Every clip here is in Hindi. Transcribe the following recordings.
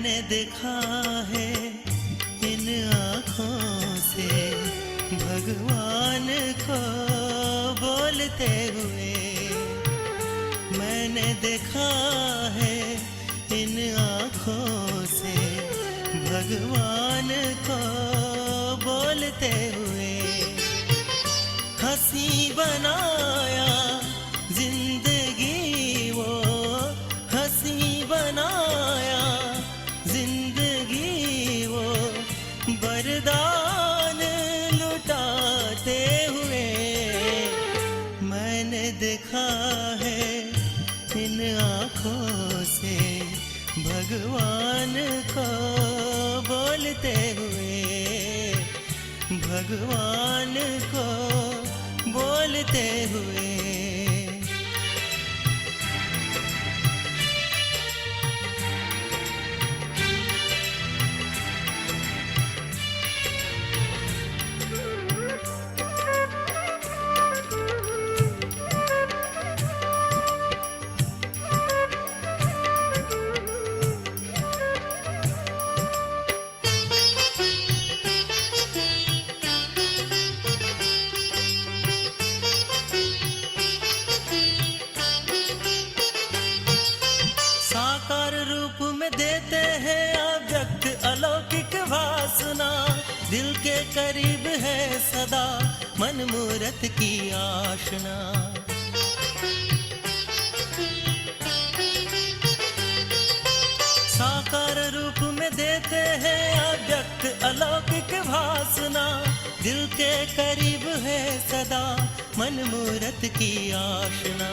मैंने देखा है इन आँखों से भगवान को बोलते हुए। मैंने देखा है इन आँखों से भगवान को बोलते हुए। हंसी बनाया जिंदगी वो, हंसी बनाया जिंदगी वो, वरदान लुटाते हुए। मैंने देखा है इन आँखों से भगवान को बोलते हुए, भगवान को बोलते हुए। साकार रूप में देते हैं अव्यक्त अलौकिक वासना, दिल के करीब है सदा मन मूरत की आशना। साकार रूप में देते हैं अव्यक्त अलौकिक वासना, दिल के करीब है सदा मन मूरत की आशना।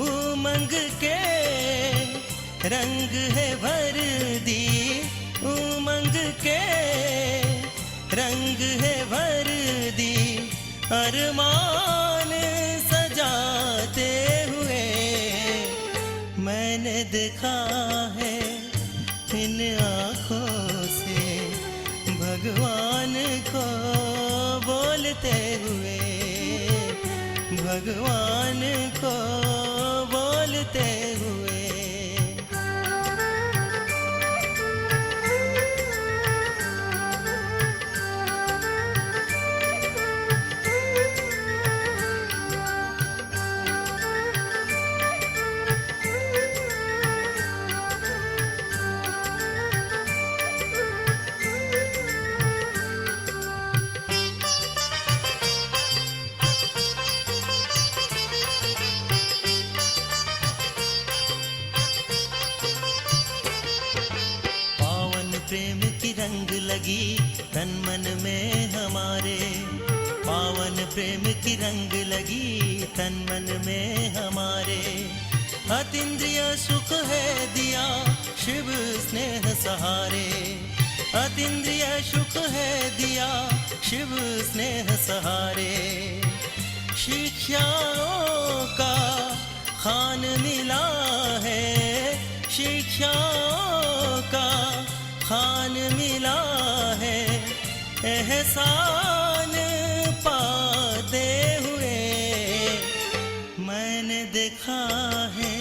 उमंग के रंग है वर्दी, उमंग के रंग है वर्दी, अरमान सजाते हुए। मैंने देखा है इन आँखों से भगवान को बोलते हुए, भगवान को बोलते हुए। प्रेम की रंग लगी तन मन में हमारे, पावन प्रेम की रंग लगी तन मन में हमारे। अतीन्द्रिय सुख है दिया शिव स्नेह सहारे, अतीन्द्रिय सुख है दिया शिव स्नेह सहारे। शिक्षाओं का खान मिला है, शिक्षाओं का खान मिला है, एहसान पाते हुए। मैंने देखा है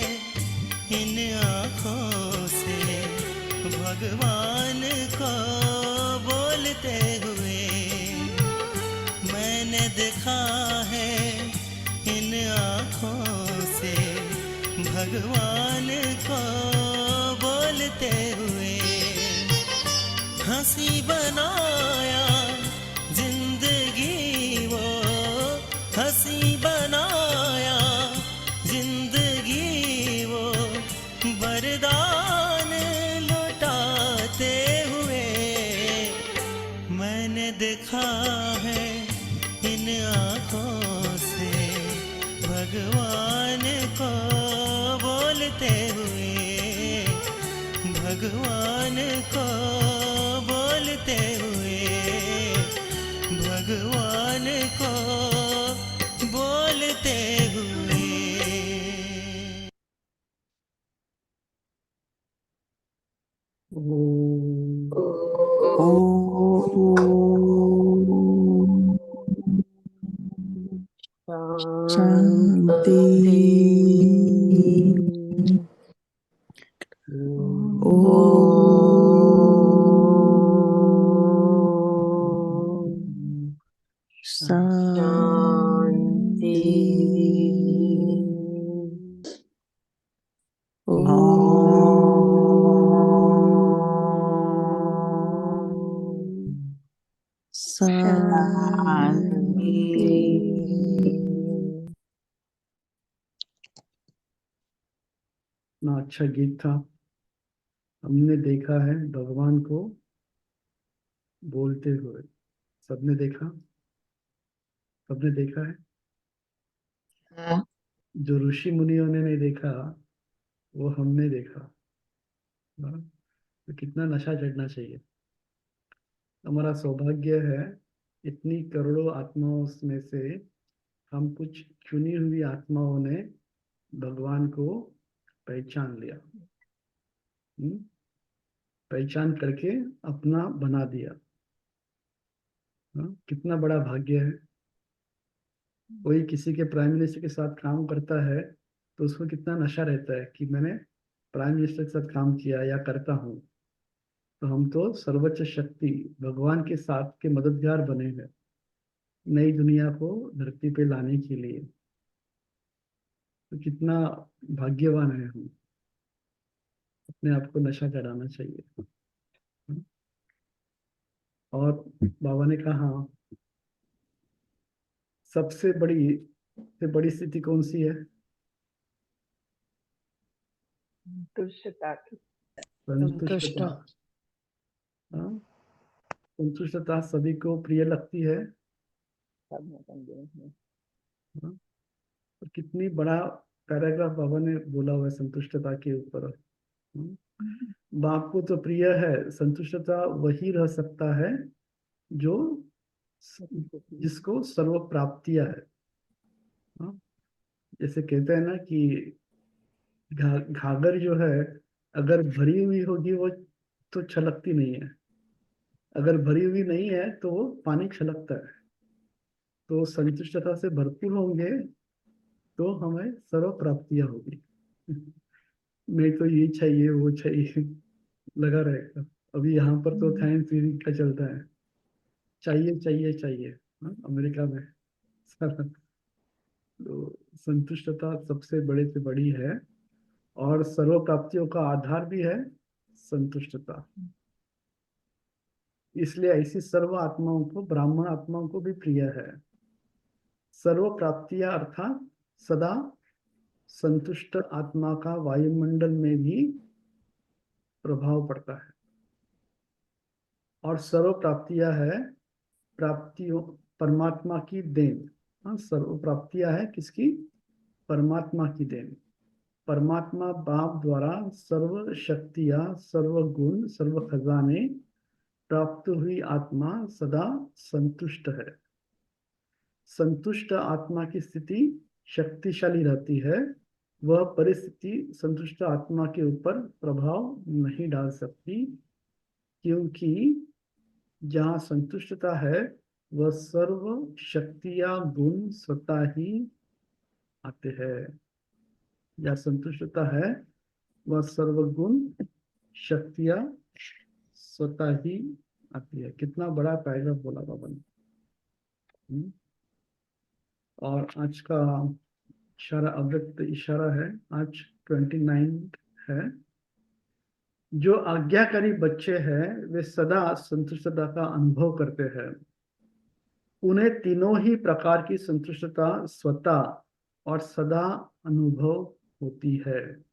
इन आँखों से भगवान को बोलते हुए। मैंने देखा है इन आँखों से भगवान को बोलते हुए। हंसी बनाया जिंदगी वो, हंसी बनाया जिंदगी वो, वरदान लौटाते हुए। मैंने देखा है इन आँखों से भगवान को बोलते हुए, भगवान को बोलते हुए, भगवान को बोलते हुए। शांति। ओम कितना अच्छा गीत था। हमने देखा है भगवान को बोलते हुए। सबने देखा, सबने देखा है। हाँ। जो ऋषि मुनियों ने नहीं देखा वो हमने देखा। हाँ, तो कितना नशा चढ़ना चाहिए। हमारा सौभाग्य है, इतनी करोड़ों आत्माओं में से हम कुछ चुनी हुई आत्माओं ने भगवान को पहचान लिया। हम्म, पहचान करके अपना बना दिया। हाँ, कितना बड़ा भाग्य है। कोई किसी के प्राइम मिनिस्टर के साथ काम करता है तो उसको कितना नशा रहता है कि मैंने प्राइम मिनिस्टर के साथ काम किया या करता हूँ। तो हम तो सर्वोच्च शक्ति भगवान के साथ के मददगार बने हैं नई दुनिया को धरती पे लाने के लिए। तो कितना भाग्यवान है हम। अपने आप को नशा चढ़ाना चाहिए। और बाबा ने कहा सबसे बड़ी स्थिति कौन सी है? तुष्टता की। संतुष्ट। संतुष्टता। हाँ, संतुष्टता सभी को प्रिय लगती है। सब में समझे। हाँ, और कितनी बड़ा पैराग्राफ बाबा ने बोला हुआ है संतुष्टता के ऊपर। बाप को तो प्रिय है संतुष्टता, वही रह सकता है जो जिसको सर्व प्राप्तियां है। हाँ, जैसे कहते हैं ना कि घाघर जो है अगर भरी हुई होगी वो तो छलकती नहीं है, अगर भरी हुई नहीं है तो वो पानी छलकता है। तो संतुष्टता से भरपूर होंगे तो हमें सर्व प्राप्तियां होगी। नहीं तो ये चाहिए वो चाहिए लगा रहेगा। अभी यहाँ पर तो थैंक्स गिविंग का चलता है, चाहिए चाहिए चाहिए। हाँ, अमेरिका में सारा। तो संतुष्टता सबसे बड़े से बड़ी है और सर्व प्राप्तियों का आधार भी है संतुष्टता। इसलिए ऐसी सर्व आत्माओं को, ब्राह्मण आत्माओं को भी प्रिय है। सर्व प्राप्तियां अर्थात सदा संतुष्ट आत्मा का वायुमंडल में भी प्रभाव पड़ता है। और सर्व प्राप्तियां है प्राप्तियों परमात्मा की देन। हाँ, सर्व प्राप्तियां है किसकी? परमात्मा की देन। परमात्मा बाप द्वारा सर्व शक्तियां, सर्व गुण, सर्व खजाने प्राप्त हुई आत्मा सदा संतुष्ट है। संतुष्ट आत्मा की स्थिति शक्तिशाली रहती है। वह परिस्थिति संतुष्ट आत्मा के ऊपर प्रभाव नहीं डाल सकती, क्योंकि जहाँ संतुष्टता है वह सर्व शक्तियां गुण स्वतः ही आते हैं। जहाँ संतुष्टता है वह सर्वगुण शक्तियां स्वतः ही आती है। कितना बड़ा पैराग्राफ बोला बाबा ने। हम्म। और आज का इशारा अव्यक्त इशारा है। आज 29 है। जो आज्ञाकारी बच्चे हैं वे सदा संतुष्टता का अनुभव करते हैं। उन्हें तीनों ही प्रकार की संतुष्टता स्वतः और सदा अनुभव होती है।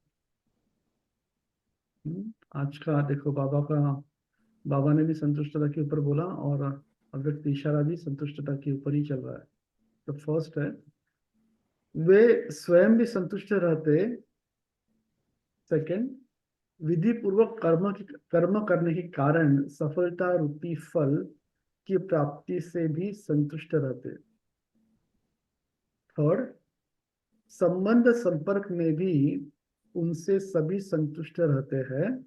आज का देखो बाबा ने भी संतुष्टता के ऊपर बोला और अव्यक्त इशारा भी संतुष्टता के ऊपर ही चल रहा है। तो फर्स्ट है वे स्वयं भी संतुष्ट रहते। सेकंड, विधि पूर्वक कर्म करने के कारण सफलता रूपी फल की प्राप्ति से भी संतुष्ट रहते। थर्ड, संबंध संपर्क में भी उनसे सभी संतुष्ट रहते हैं।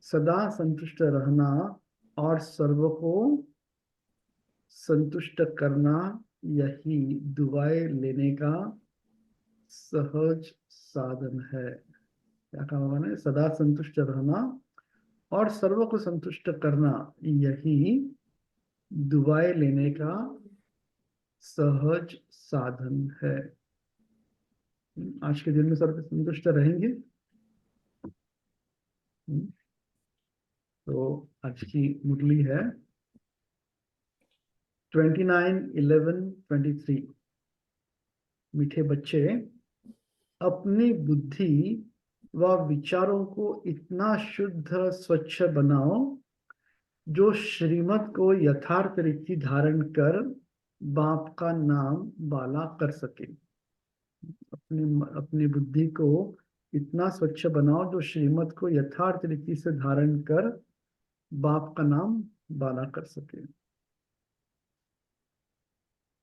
सदा संतुष्ट रहना और सर्व को संतुष्ट करना यही दुआएं लेने का सहज साधन है। क्या कहा मैंने? सदा संतुष्ट रहना और सर्व को संतुष्ट करना यही दुआएं लेने का सहज साधन है। आज के दिन में सर्व संतुष्ट रहेंगे। तो आज की मुरली है 29/11/23। मीठे बच्चे, अपनी बुद्धि व विचारों को इतना शुद्ध स्वच्छ बनाओ जो श्रीमत को यथार्थ रीति धारण कर बाप का नाम बाला कर सके। अपनी अपनी बुद्धि को इतना स्वच्छ बनाओ जो श्रीमत को यथार्थ रीति से धारण कर बाप का नाम बाला कर सके।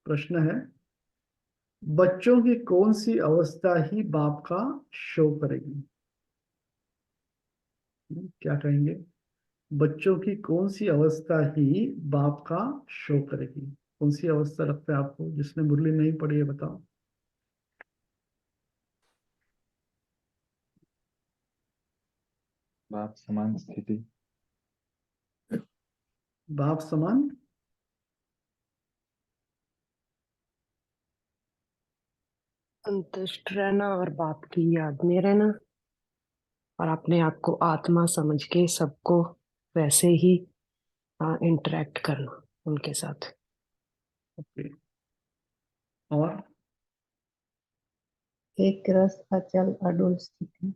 प्रश्न है, बच्चों की कौन सी अवस्था ही बाप का शो करेगी? क्या कहेंगे? बच्चों की कौन सी अवस्था ही बाप का शो करेगी? कौन सी अवस्था लगता है आपको? जिसने मुरली नहीं पढ़ी है बताओ। बाप समान स्थिति। बाप समान संतुष्ट रहना और बाप की याद में रहना और अपने आप को आत्मा समझ के सबको वैसे ही इंटरेक्ट करना उनके साथ। ओके। और एक रस अचल अडोल स्थिति।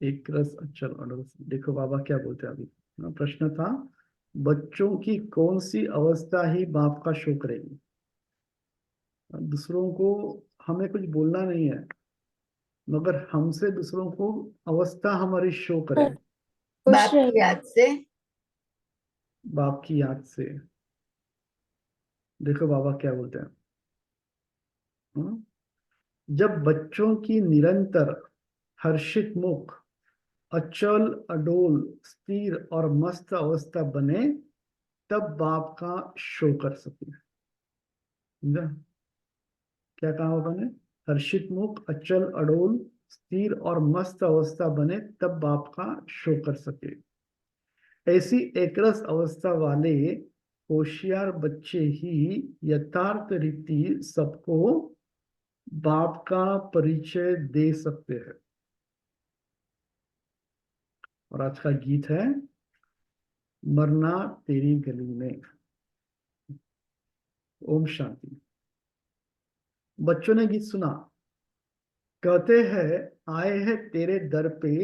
एक रस अचल अडल। देखो बाबा क्या बोलते हैं अभी। प्रश्न था, बच्चों की कौन सी अवस्था ही बाप का शो करेगी? दूसरों को हमें कुछ बोलना नहीं है, मगर हमसे दूसरों को अवस्था हमारी शो करे बाप की याद से। बाप की याद से। देखो बाबा क्या बोलते हैं। जब बच्चों की निरंतर हर्षित मुख अचल अडोल स्थिर और मस्त अवस्था बने तब बाप का शो कर सके। समझा? क्या कहा बाबा ने? हर्षित मुख अचल अडोल स्थिर और मस्त अवस्था बने तब बाप का शो कर सके। ऐसी एकरस अवस्था वाले होशियार बच्चे ही यथार्थ रीति सबको बाप का परिचय दे सकते हैं। और आज का गीत है मरना तेरी गली में। ओम शांति। बच्चों ने गीत सुना। कहते हैं आए हैं तेरे दर पे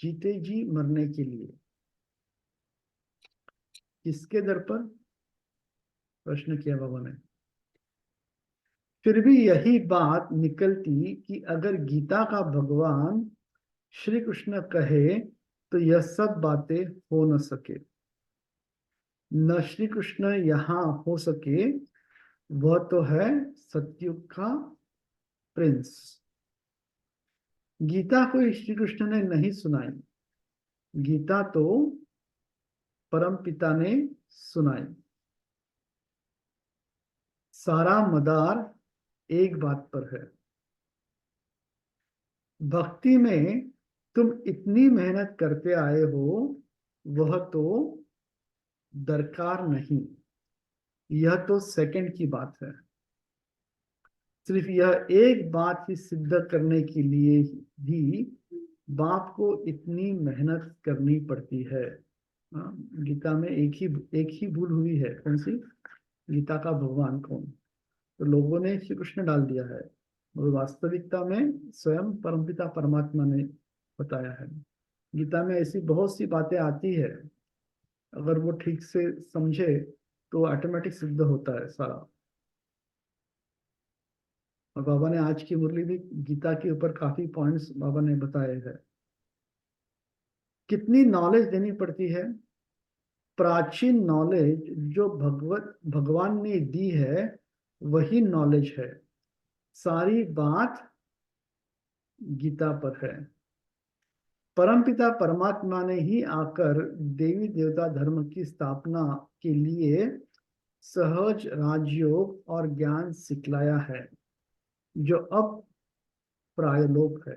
जीते जी मरने के लिए। किसके दर पर? प्रश्न किया बाबा ने। फिर भी यही बात निकलती कि अगर गीता का भगवान श्री कृष्ण कहे तो यह सब बातें हो न सके। न श्री कृष्ण यहाँ हो सके, वह तो है सतयुग का प्रिंस। गीता को श्री कृष्ण ने नहीं सुनाई, गीता तो परम पिता ने सुनाई। सारा मदार एक बात पर है, भक्ति में तुम इतनी मेहनत करते आए हो वह तो दरकार नहीं, यह तो सेकंड की बात है। सिर्फ यह एक बात ही सिद्ध करने के लिए भी बाप को इतनी मेहनत करनी पड़ती है। गीता में एक ही भूल हुई है। कौन सी? गीता का भगवान कौन? तो लोगों ने श्री कृष्ण डाल दिया है और वास्तविकता में स्वयं परमपिता परमात्मा ने बताया है। गीता में ऐसी बहुत सी बातें आती है, अगर वो ठीक से समझे तो ऑटोमेटिक सिद्ध होता है सारा। और बाबा ने आज की मुरली भी गीता के ऊपर काफी पॉइंट्स बाबा ने बताए हैं। कितनी नॉलेज देनी पड़ती है। प्राचीन नॉलेज जो भगवान ने दी है वही नॉलेज है। सारी बात गीता पर है। परमपिता परमात्मा ने ही आकर देवी देवता धर्म की स्थापना के लिए सहज राजयोग और ज्ञान सिखलाया है जो अब प्रायलोक है।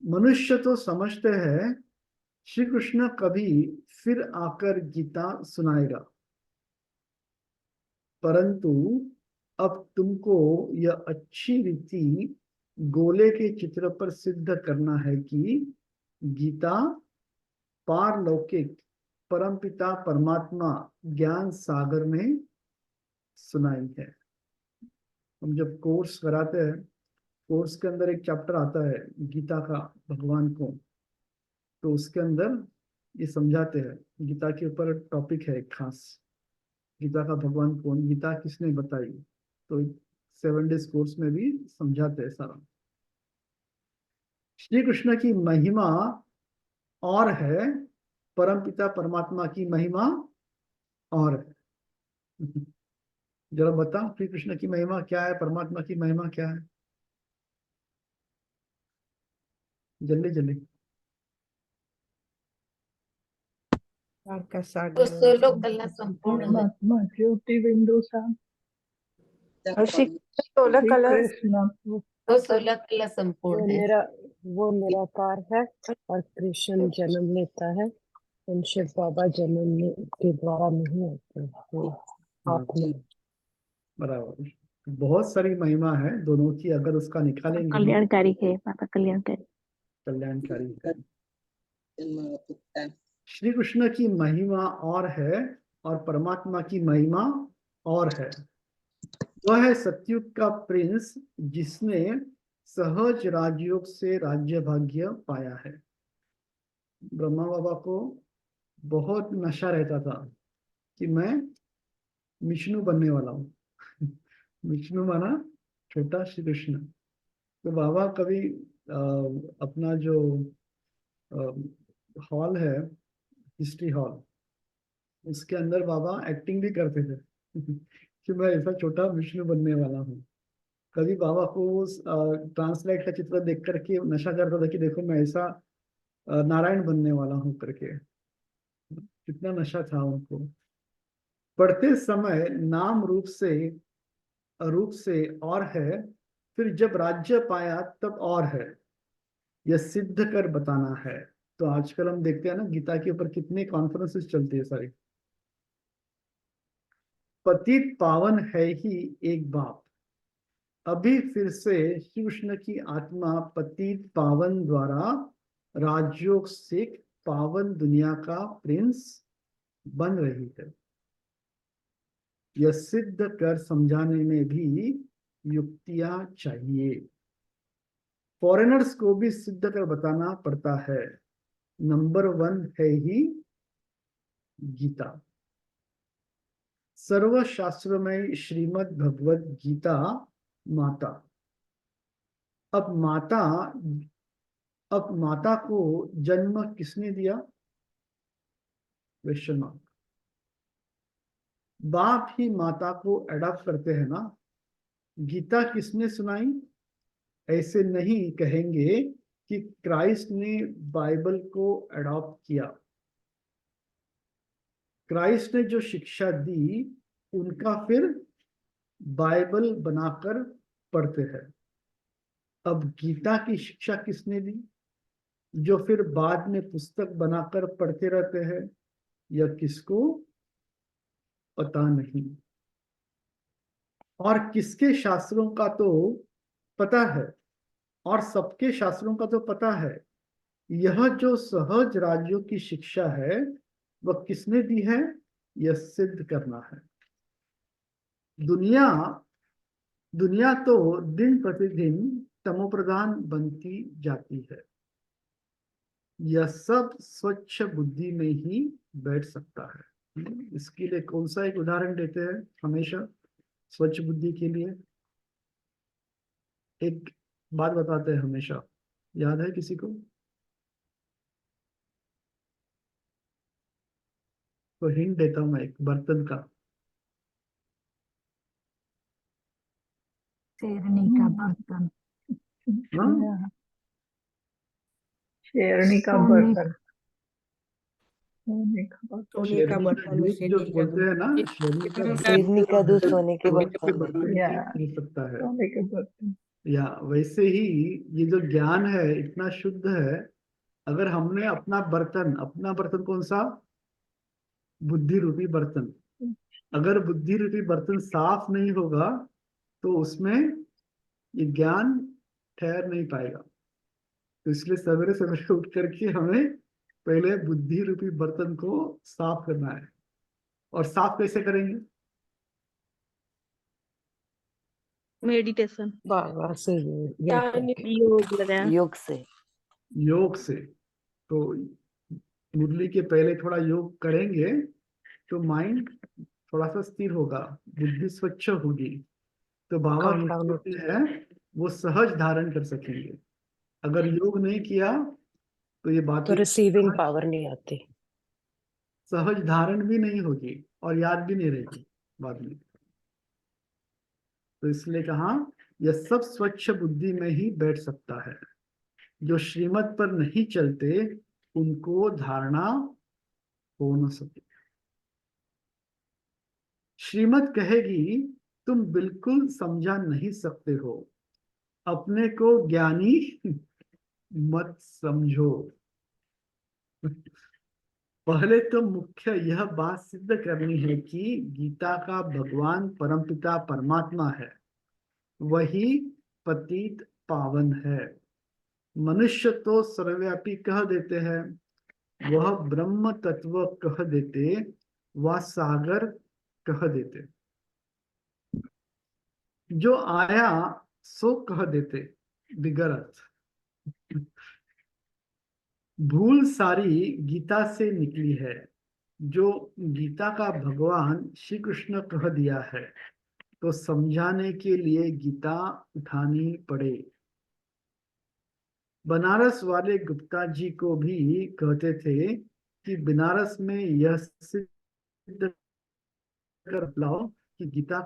मनुष्य तो समझते हैं श्री कृष्ण कभी फिर आकर गीता सुनाएगा, परंतु अब तुमको यह अच्छी रीति गोले के चित्र पर सिद्ध करना है कि गीता पारलौकिक परमपिता परमात्मा ज्ञान सागर ने सुनाई है। हम जब कोर्स कराते हैं कोर्स के अंदर एक चैप्टर आता है गीता का, भगवान को, तो उसके अंदर ये समझाते हैं, गीता के ऊपर टॉपिक है एक खास, गीता का भगवान कौन, गीता किसने बताई, तो 7 डेज कोर्स में भी समझाते हैं सारा। श्री कृष्ण की महिमा और है, परमपिता परमात्मा की महिमा और है। जरा बताओ श्री कृष्ण की महिमा क्या है, परमात्मा की महिमा क्या है, जल्दी जल्दी। तो 16 कला संपूर्ण है। परमात्मा ज्योति बिंदु सा और श्री 16 श्री कला कृष्ण तो 16 कला संपूर्ण है। वो निराकार है और कृष्ण जन्म लेता है, और शिव बाबा जन्म के द्वारा नहीं होते, वो आत्मा। बराबर, बहुत सारी महिमा है दोनों की, अगर उसका निकालेंगे हम, कल्याणकारी है पापा, कल्याणकारी। कल्याणकारी है। श्री कृष्ण की महिमा और है, और परमात्मा की महिमा और है। वह है सतयुग का प्रिंस जिसने सहज राजयोग से राज्य भाग्य पाया है। ब्रह्मा बाबा को बहुत नशा रहता था कि मैं विष्णु बनने वाला हूँ। विष्णु माना छोटा श्री कृष्ण। तो बाबा कभी अपना जो हॉल है, हिस्ट्री हॉल, उसके अंदर बाबा एक्टिंग भी करते थे कि मैं ऐसा छोटा विष्णु बनने वाला हूँ। कभी बाबा को ट्रांसलेट का चित्र देख करके नशा करता था कि देखो मैं ऐसा नारायण बनने वाला हूँ करके। कितना नशा था उनको। पढ़ते समय नाम रूप से और है, फिर जब राज्य पाया तब और है, यह सिद्ध कर बताना है। तो आजकल हम देखते हैं ना, गीता के ऊपर कितने कॉन्फ्रेंसेस चलती है सारी। पतित पावन है ही एक बाप, अभी फिर से श्री कृष्ण की आत्मा पतित पावन द्वारा राजयोग से पावन दुनिया का प्रिंस बन रही है। यह सिद्ध कर समझाने में भी युक्तियां चाहिए। फॉरेनर्स को भी सिद्ध कर बताना पड़ता है। नंबर 1 है ही गीता। सर्वशास्त्रमय श्रीमद् भगवद गीता माता। अब माता को जन्म किसने दिया? Question mark. बाप ही माता को अडॉप्ट करते हैं ना। गीता किसने सुनाई? ऐसे नहीं कहेंगे कि क्राइस्ट ने बाइबल को अडॉप्ट किया। क्राइस्ट ने जो शिक्षा दी उनका फिर बाइबल बनाकर पढ़ते हैं। अब गीता की शिक्षा किसने दी, जो फिर बाद में पुस्तक बनाकर पढ़ते रहते हैं? यह किसको पता नहीं। और किसके शास्त्रों का तो पता है, और सबके शास्त्रों का तो पता है। यह जो सहज राज्यों की शिक्षा है वह किसने दी है? यह सिद्ध करना है। दुनिया तो दिन प्रतिदिन तमोप्रधान बनती जाती है। यह सब स्वच्छ बुद्धि में ही बैठ सकता है। इसके लिए कौन सा एक उदाहरण देते हैं हमेशा स्वच्छ बुद्धि के लिए? एक बात बताते हैं हमेशा, याद है किसी को? तो हिंट देता हूं मैं, एक बर्तन का। शेरनी का बर्तन। हाँ, शेरनी का सोने बर्तन। सोने का बर्तन। सोने का शेरनी का बर्तन, दूध जो शेरनी का बोलते हैं ना, दूध। शेरनी का शेरनी का दूध बर्तन, सोने के सोने के बर्तन। बर्तन या में हो सकता है। सोने के बर्तन। या वैसे ही ये जो ज्ञान है इतना शुद्ध है, अगर हमने अपना बर्तन कौन सा? बुद्धि रूपी बर्तन। अगर बुद्धि रूपी बर्तन साफ नहीं होगा तो उसमें ये ज्ञान ठहर नहीं पाएगा। तो इसलिए सवेरे सवेरे उठ करके हमें पहले बुद्धि रूपी बर्तन को साफ करना है। और साफ कैसे करेंगे? मेडिटेशन, वाह सही है, योग करके। योग लगाया। योग से। योग से। तो मुरली के पहले थोड़ा योग करेंगे तो माइंड थोड़ा सा स्थिर होगा, बुद्धि स्वच्छ होगी, तो बाबा Calm down कहते हैं वो सहज धारण कर सकेंगे। अगर योग नहीं किया तो ये तो बातें रिसीविंग पावर नहीं आती। सहज धारण भी नहीं होगी और याद भी नहीं रहेगी बाद में। तो इसलिए कहा यह सब स्वच्छ बुद्धि में ही बैठ सकता है। जो श्रीमत पर नहीं चलते उनको धारणा हो न सके। श्रीमत कहेगी तुम बिल्कुल समझा नहीं सकते हो, अपने को ज्ञानी मत समझो। पहले तो मुख्य यह बात सिद्ध करनी है कि गीता का भगवान परमपिता परमात्मा है, वही पतित पावन है। मनुष्य तो सर्वव्यापी कह देते हैं, वह ब्रह्म तत्व कह देते, वह सागर कह देते, जो आया सो कह देते बिगर अर्थ। भूल सारी गीता से निकली है, जो गीता का भगवान श्री कृष्ण कह दिया है, तो समझाने के लिए गीता उठानी पड़े। बनारस वाले गुप्ता जी को भी कहते थे कि बनारस में यह सिद्ध कर लाओ कि गीता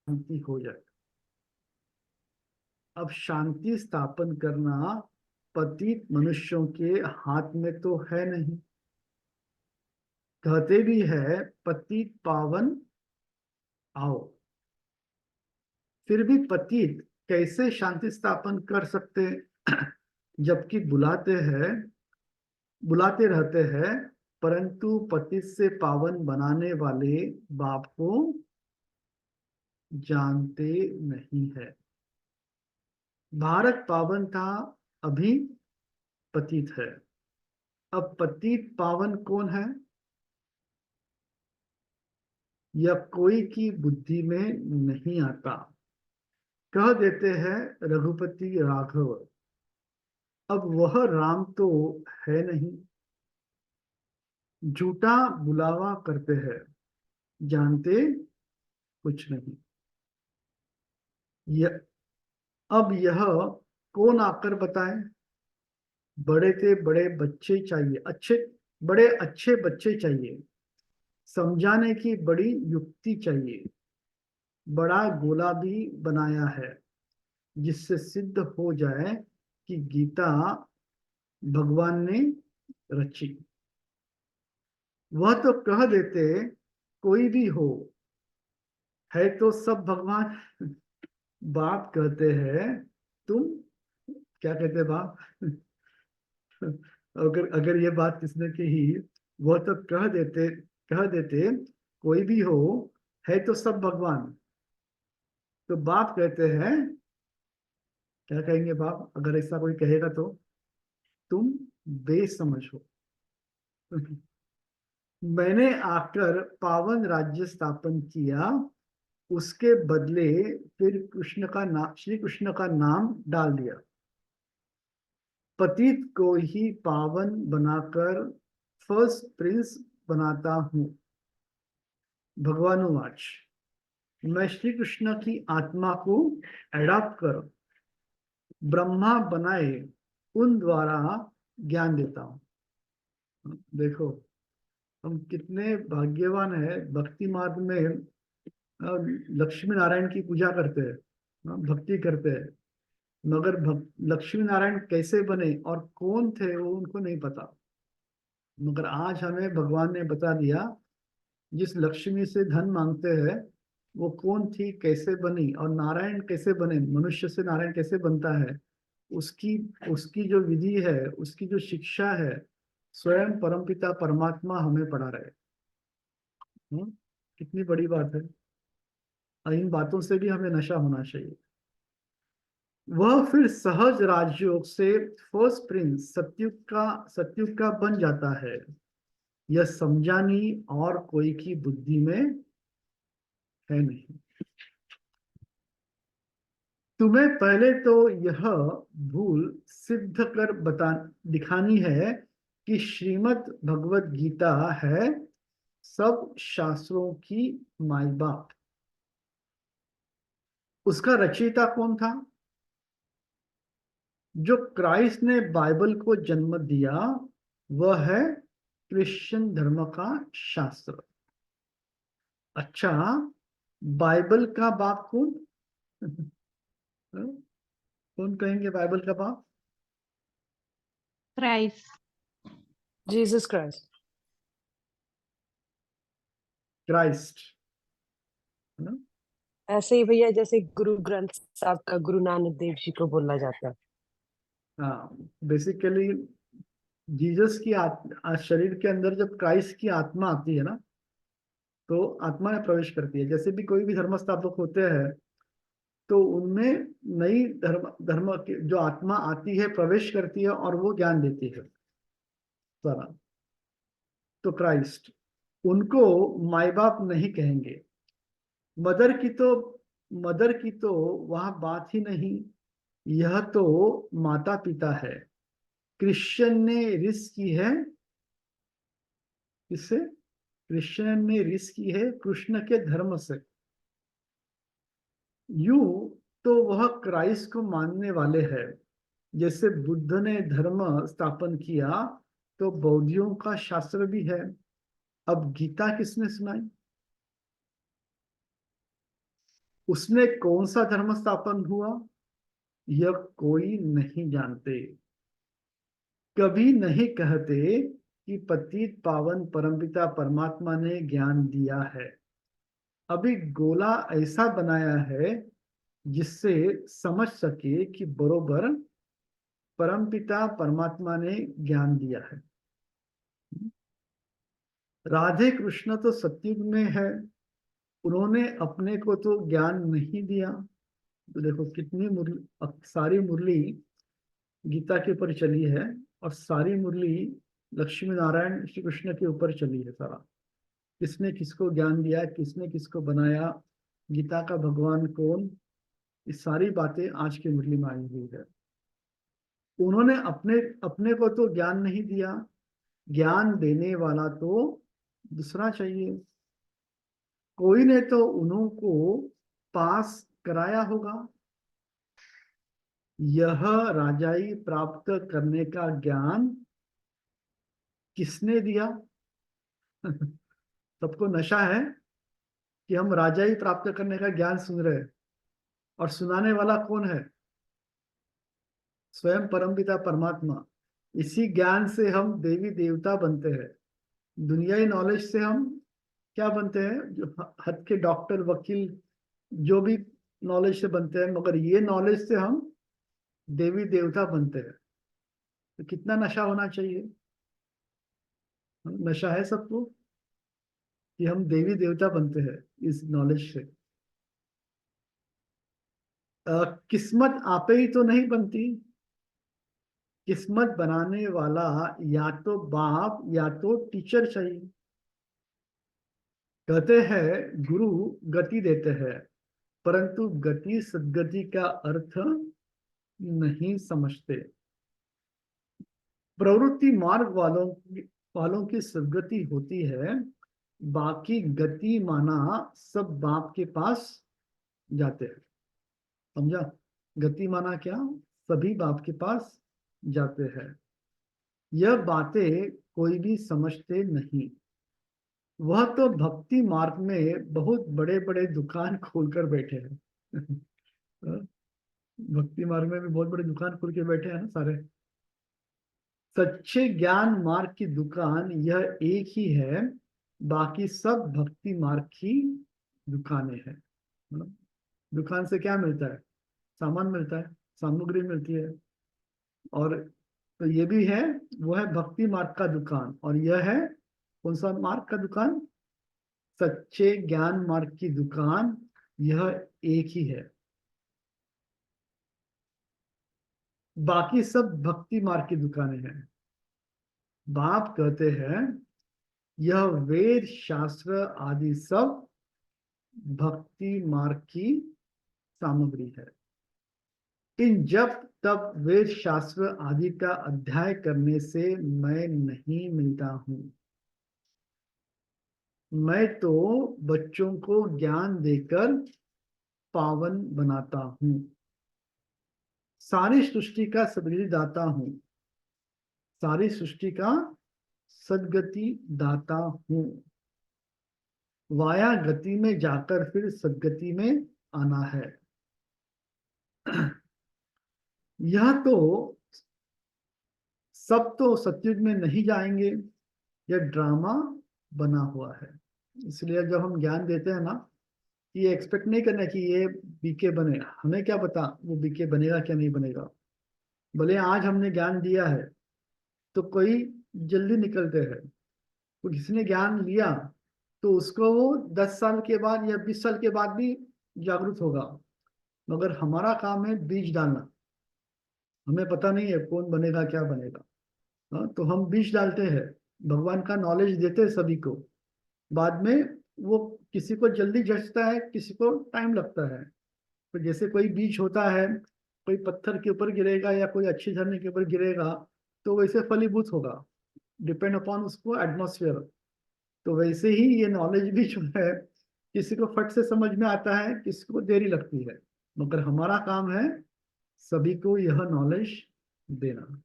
शांति हो जाए। अब शांति स्थापन करना पतित मनुष्यों के हाथ में तो है नहीं। कहते भी है पतित पावन आओ, फिर भी पतित कैसे शांति स्थापन कर सकते जबकि बुलाते रहते हैं, परंतु पतित से पावन बनाने वाले बाप को जानते नहीं है। भारत पावन था, अभी पतित है। अब पतित पावन कौन है यह कोई की बुद्धि में नहीं आता। कह देते हैं रघुपति राघव, अब वह राम तो है नहीं। झूठा बुलावा करते हैं, जानते कुछ नहीं। अब यह कौन आकर बताए। बड़े से बड़े बच्चे चाहिए, बड़े अच्छे बच्चे चाहिए, समझाने की बड़ी युक्ति चाहिए। बड़ा गोला भी बनाया है, जिससे सिद्ध हो जाए कि गीता भगवान ने रची। वह तो कह देते कोई भी हो, है तो सब भगवान। बाप कहते हैं तुम क्या कहते बाप अगर ये बात किसने कही, वह तो कह देते कोई भी हो, है तो सब भगवान। तो बाप कहते हैं, क्या कहेंगे बाप अगर ऐसा कोई कहेगा तो, तुम बेसमझ हो। मैंने आकर पावन राज्य स्थापन किया, उसके बदले फिर श्री कृष्ण का नाम डाल दिया। पतित को ही पावन बनाकर फर्स्ट प्रिंस बनाता हूं। भगवानुवाच, मैं श्री कृष्ण की आत्मा को एडॉप्ट कर ब्रह्मा बनाए उन द्वारा ज्ञान देता हूं। देखो हम कितने भाग्यवान है, भक्ति मार्ग में लक्ष्मी नारायण की पूजा करते हैं, भक्ति करते हैं, मगर लक्ष्मी नारायण कैसे बने और कौन थे वो उनको नहीं पता। मगर आज हमें भगवान ने बता दिया, जिस लक्ष्मी से धन मांगते हैं वो कौन थी, कैसे बनी, और नारायण कैसे बने, मनुष्य से नारायण कैसे बनता है, उसकी उसकी जो विधि है, उसकी जो शिक्षा है, स्वयं परमपिता परमात्मा हमें पढ़ा रहे। कितनी बड़ी बात है। और इन बातों से भी हमें नशा होना चाहिए। वह फिर सहज राजयोग से फर्स्ट प्रिंस सत्युग का बन जाता है। यह समझा नहीं और कोई की बुद्धि में है नहीं। तुम्हें पहले तो यह भूल सिद्ध कर बता दिखानी है कि श्रीमद् भगवत गीता है सब शास्त्रों की माई बाप। उसका रचयिता कौन था? जो क्राइस्ट ने बाइबल को जन्म दिया वह है क्रिश्चियन धर्म का शास्त्र। अच्छा, बाइबल का बाप कौन? कौन कहेंगे बाइबल का बाप? क्राइस्ट। Jesus Christ. क्राइस्ट, है ना? ऐसे ही भैया जैसे गुरु ग्रंथ साहब का गुरु नानक देव जी को बोला जाता है। हाँ, बेसिकली जीसस की शरीर के अंदर जब क्राइस्ट की आत्मा आती है ना, तो आत्मा में प्रवेश करती है। जैसे भी कोई भी धर्म स्थापक होते हैं तो उनमें नई धर्म की जो आत्मा आती है, प्रवेश करती है और वो ज्ञान देती है सारा। तो क्राइस्ट, उनको माई बाप नहीं कहेंगे। मदर की तो वहां बात ही नहीं। यह तो माता पिता है। क्रिश्चियन ने रिस्क की है, किससे? क्रिश्चियन ने रिस्क की है कृष्ण के धर्म से। यूं तो वह क्राइस्ट को मानने वाले हैं। जैसे बुद्ध ने धर्म स्थापन किया तो बौद्धियों का शास्त्र भी है। अब गीता किसने सुनाई? उसने कौन सा धर्म स्थापन हुआ यह कोई नहीं जानते। कभी नहीं कहते कि पतित पावन परमपिता परमात्मा ने ज्ञान दिया है। अभी गोला ऐसा बनाया है जिससे समझ सके कि बरोबर परमपिता परमात्मा ने ज्ञान दिया है। राधे कृष्ण तो सतयुग में है, उन्होंने अपने को तो ज्ञान नहीं दिया। तो देखो कितनी सारी मुरली गीता के ऊपर चली है और सारी मुरली लक्ष्मी नारायण श्री कृष्ण के ऊपर चली है सारा। किसने किसको ज्ञान दिया, किसने किसको बनाया, गीता का भगवान कौन, ये सारी बातें आज की मुरली में आई हुई है। उन्होंने अपने अपने को तो ज्ञान नहीं दिया, ज्ञान देने वाला तो दूसरा चाहिए। कोई ने तो उन्हों को पास कराया होगा। यह राजाई प्राप्त करने का ज्ञान किसने दिया? सबको नशा है कि हम राजाई प्राप्त करने का ज्ञान सुन रहे हैं, और सुनाने वाला कौन है? स्वयं परमपिता परमात्मा। इसी ज्ञान से हम देवी देवता बनते हैं। दुनियाई नॉलेज से हम क्या बनते हैं? जो हद के डॉक्टर वकील जो भी नॉलेज से बनते हैं, मगर ये नॉलेज से हम देवी देवता बनते हैं। तो कितना नशा होना चाहिए? नशा है सबको कि हम देवी देवता बनते हैं इस नॉलेज से। किस्मत आपे ही तो नहीं बनती। किस्मत बनाने वाला या तो बाप या तो टीचर चाहिए। कहते हैं गुरु गति देते हैं, परंतु गति सद्गति का अर्थ नहीं समझते। प्रवृत्ति मार्ग वालों की सद्गति होती है, बाकी गति माना सब बाप के पास जाते हैं। समझा? गति माना क्या? सभी बाप के पास जाते हैं। यह बातें कोई भी समझते नहीं। वह तो भक्ति मार्ग में बहुत बड़े बड़े दुकान खोलकर बैठे हैं। भक्ति मार्ग में भी बहुत बड़ी दुकान खोल के बैठे हैं ना सारे। सच्चे ज्ञान मार्ग की दुकान यह एक ही है, बाकी सब भक्ति मार्ग की दुकानें हैं। दुकान से क्या मिलता है? सामान मिलता है, सामग्री मिलती है। और तो ये भी है, वो है भक्ति मार्ग का दुकान। और यह है कौन सा मार्ग का दुकान? सच्चे ज्ञान मार्ग की दुकान। यह एक ही है। बाकी सब भक्ति मार्ग की दुकानें हैं। बाप कहते हैं यह वेद शास्त्र आदि सब भक्ति मार्ग की सामग्री है। इन जब तब वेद शास्त्र आदि का अध्ययन करने से मैं नहीं मिलता हूं। मैं तो बच्चों को ज्ञान देकर पावन बनाता हूं। सारी सृष्टि का सदगति दाता हूं। सारी सृष्टि का सदगति दाता हूं। वाया गति में जाकर फिर सदगति में आना है। यह तो सब तो सतयुग में नहीं जाएंगे, यह ड्रामा बना हुआ है। इसलिए जब हम ज्ञान देते हैं ना, ये एक्सपेक्ट नहीं करना कि ये बीके बने। हमें क्या पता वो बीके बनेगा क्या नहीं बनेगा। भले आज हमने ज्ञान दिया है तो कोई जल्दी निकलते हैं, तो किसी ने ज्ञान लिया तो उसको वो 10 साल के बाद या 20 साल के बाद भी जागरूक होगा। मगर हमारा काम है बीज डालना। हमें पता नहीं है कौन बनेगा क्या बनेगा। हाँ, तो हम बीज डालते हैं, भगवान का नॉलेज देते हैं सभी को। बाद में वो किसी को जल्दी जचता है, किसी को टाइम लगता है। तो जैसे कोई बीज होता है, कोई पत्थर के ऊपर गिरेगा या कोई अच्छे झरने के ऊपर गिरेगा तो वैसे फलीभूत होगा, डिपेंड अपॉन उसको एटमॉस्फेयर। तो वैसे ही ये नॉलेज भी जो है किसी को फट से समझ में आता है, किसी को देरी लगती है। मगर हमारा काम है सभी को यह नॉलेज देना।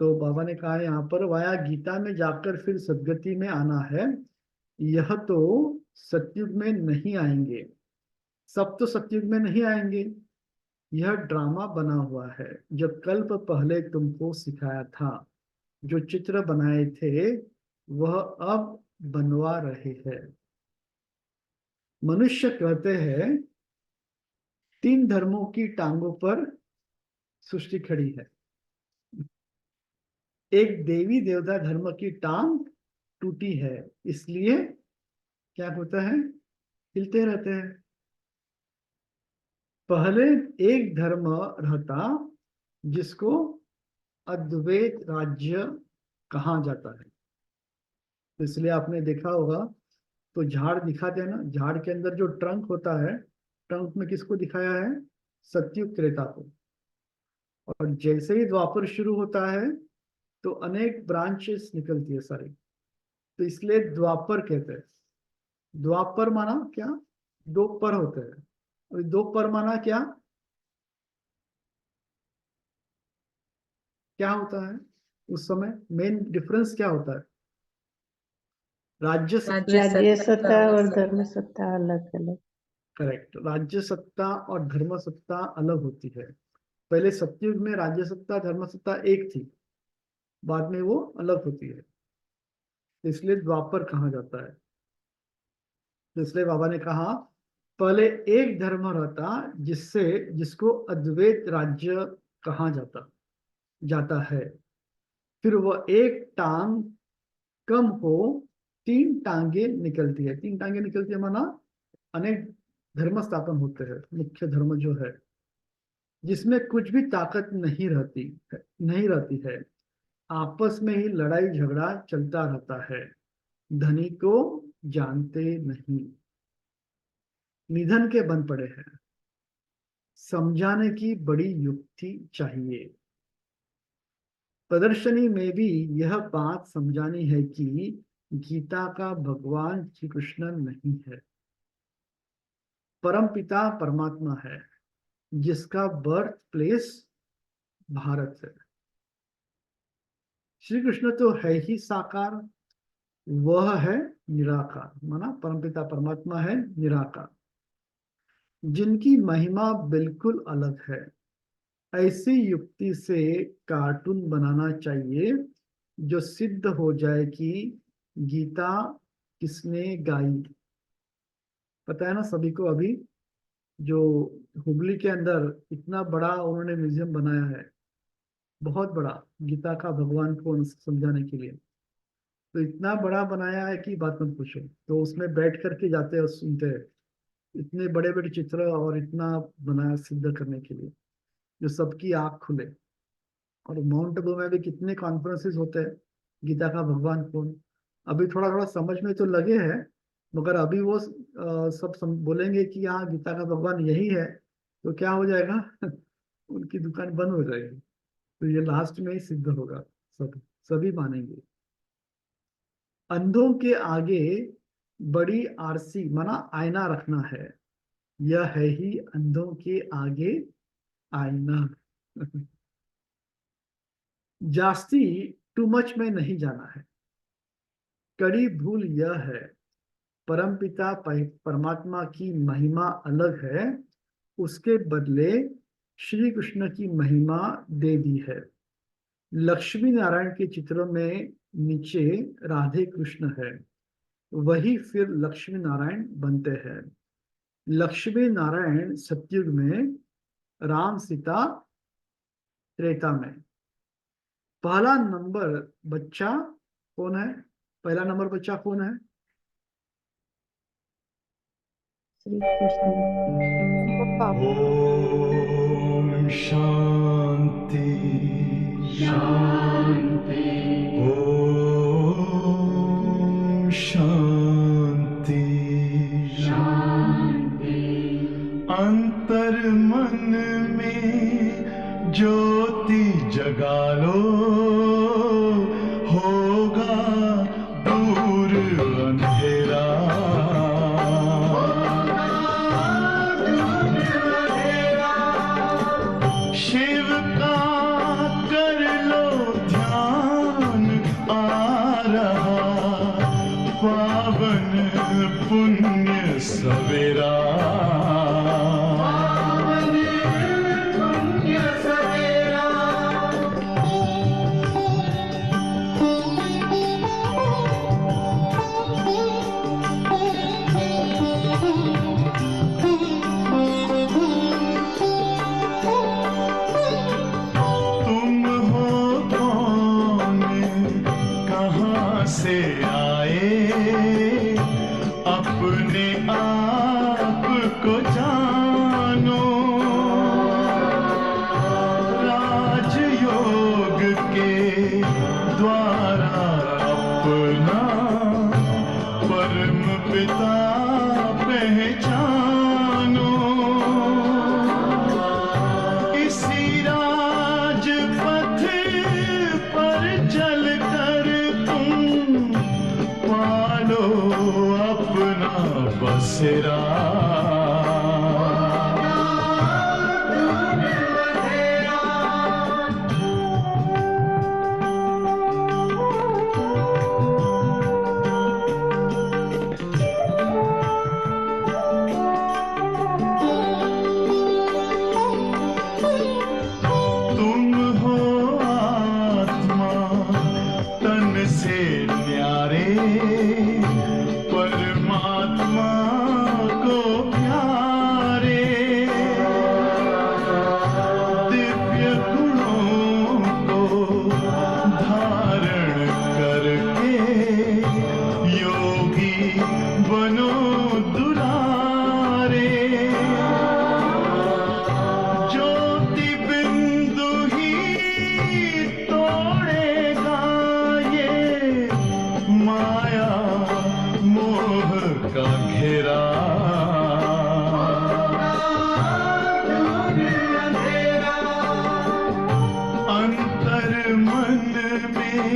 तो बाबा ने कहा यहाँ पर वाया गीता में जाकर फिर सदगति में आना है। यह तो सतयुग में नहीं आएंगे, सब तो सतयुग में नहीं आएंगे। यह ड्रामा बना हुआ है जो कल्प पहले तुमको सिखाया था। जो चित्र बनाए थे वह अब बनवा रहे हैं। मनुष्य कहते हैं 3 धर्मों की टांगों पर सृष्टि खड़ी है। एक देवी देवता धर्म की टांग टूटी है, इसलिए क्या होता है, हिलते रहते हैं। पहले एक धर्म रहता जिसको अद्वैत राज्य कहा जाता है। तो इसलिए आपने देखा होगा तो झाड़ दिखाते हैं ना, झाड़ के अंदर जो ट्रंक होता है, ट्रंक में किसको दिखाया है, सतयुग त्रेता को। और जैसे ही द्वापर शुरू होता है तो अनेक ब्रांचेस निकलती है सारी। तो इसलिए द्वापर कहते हैं। द्वापर माना क्या, 2 पर होते हैं। और 2 पर माना क्या क्या होता है उस समय, मेन डिफरेंस क्या होता है। राज्य राज्य सत्ता और धर्म सत्ता अलग अलग। करेक्ट, राज्य सत्ता और धर्म सत्ता अलग होती है। पहले सतयुग में राज्य सत्ता धर्म सत्ता एक थी, बाद में वो अलग होती है, इसलिए द्वापर कहा जाता है। इसलिए बाबा ने कहा पहले एक धर्म रहता जिसको अद्वैत राज्य कहा जाता है। फिर वह एक टांग कम हो 3 टांगे निकलती है। 3 टांगे निकलती है माना अनेक धर्म स्थापन होते हैं। मुख्य धर्म जो है जिसमें कुछ भी ताकत नहीं रहती है, आपस में ही लड़ाई झगड़ा चलता रहता है। धनी को जानते नहीं, निधन के बन पड़े हैं। समझाने की बड़ी युक्ति चाहिए। प्रदर्शनी में भी यह बात समझानी है कि गीता का भगवान श्री कृष्ण नहीं है, परम पिता परमात्मा है जिसका बर्थ प्लेस भारत है। श्री कृष्ण तो है ही साकार, वह है निराकार, माना परमपिता परमात्मा है निराकार, जिनकी महिमा बिल्कुल अलग है। ऐसी युक्ति से कार्टून बनाना चाहिए जो सिद्ध हो जाए कि गीता किसने गाई। पता है ना सभी को, अभी जो हुबली के अंदर इतना बड़ा उन्होंने म्यूजियम बनाया है, बहुत बड़ा, गीता का भगवान को समझाने के लिए। तो इतना बड़ा बनाया है कि बात मत पूछो। तो उसमें बैठ करके जाते हैं और सुनते हैं, इतने बड़े बड़े चित्र और इतना बनाया सिद्ध करने के लिए। जो सबकी आंख खुले। और माउंट आबू में भी कितने कॉन्फ्रेंसेस होते हैं, गीता का भगवान कौन। अभी थोड़ा थोड़ा समझ में तो लगे हैं, मगर अभी वो सब बोलेंगे कि हाँ गीता का भगवान यही है, तो क्या हो जाएगा उनकी दुकान बंद हो जाएगी। तो ये लास्ट में ही सिद्ध होगा, सभी मानेंगे। अंधों के आगे बड़ी आरसी माना आईना रखना है, यह है ही अंधों के आगे आईना। जास्ती टू मच में नहीं जाना है। कड़ी भूल यह है, परमपिता परमात्मा की महिमा अलग है, उसके बदले श्री कृष्ण की महिमा दे दी है। लक्ष्मी नारायण के चित्रों में नीचे राधे कृष्ण है, वही फिर लक्ष्मी नारायण बनते हैं। लक्ष्मी नारायण सतयुग में, राम सीता त्रेता में। पहला नंबर बच्चा कौन है? पहला नंबर बच्चा कौन है? श्री कृष्ण। ओम शांति शांति। ओम शांति शांति। अंतर मन में ज्योति जगा लो, होगा दूर अंधेरा। शिव का कर लो ध्यान, आ रहा पावन पुण्य सवेरा। तुम हो कौन, कहाँ से आए, अपने आप को जानो। राजयोग के द्वारा अपना परम पिता पहचानो। इसी राजपथ पर चल कर तुम पालो अपना बसेरा। तुम हो आत्मा तन से न्यारे, परमात्मा को प्यारे। दिव्य गुणों को धारण करके योगी बनो दुलारे। ज्योति बिंदु ही तोड़ेगा ये माया मोह का घेरा। अंतर मन में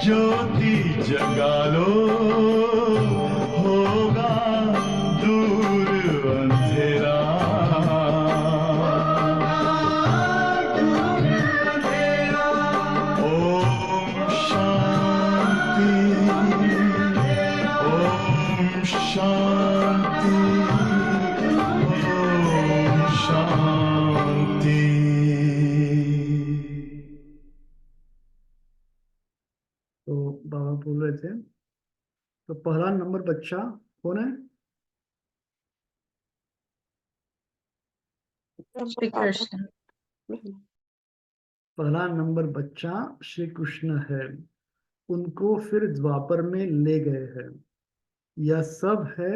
ज्योति जगा लो, होगा दूर अंधेरा। ओम शांति ओम शांति ओम शांति। तो बाबा बोल रहे थे, तो पहला नंबर बच्चा कौन है? श्री कृष्ण। पहला नंबर बच्चा श्री कृष्ण है, उनको फिर द्वापर में ले गए हैं। यह सब है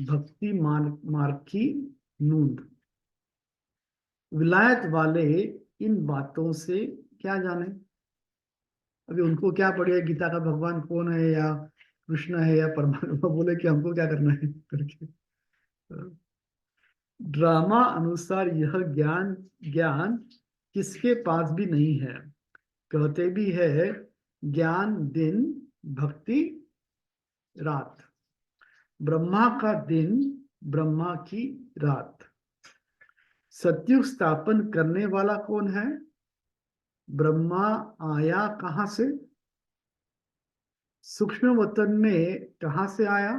भक्ति मार्ग की नूंद। विलायत वाले इन बातों से क्या जाने। अभी उनको क्या पड़ेगा गीता का भगवान कौन है, या कृष्ण है, या परमात्मा, बोले कि हमको क्या करना है करके। ड्रामा अनुसार यह ज्ञान ज्ञान किसके पास भी नहीं है। कहते भी है ज्ञान दिन, भक्ति रात। ब्रह्मा का दिन, ब्रह्मा की रात। सत्युग स्थापन करने वाला कौन है। ब्रह्मा आया कहां से, सूक्ष्म वतन में कहां से आया।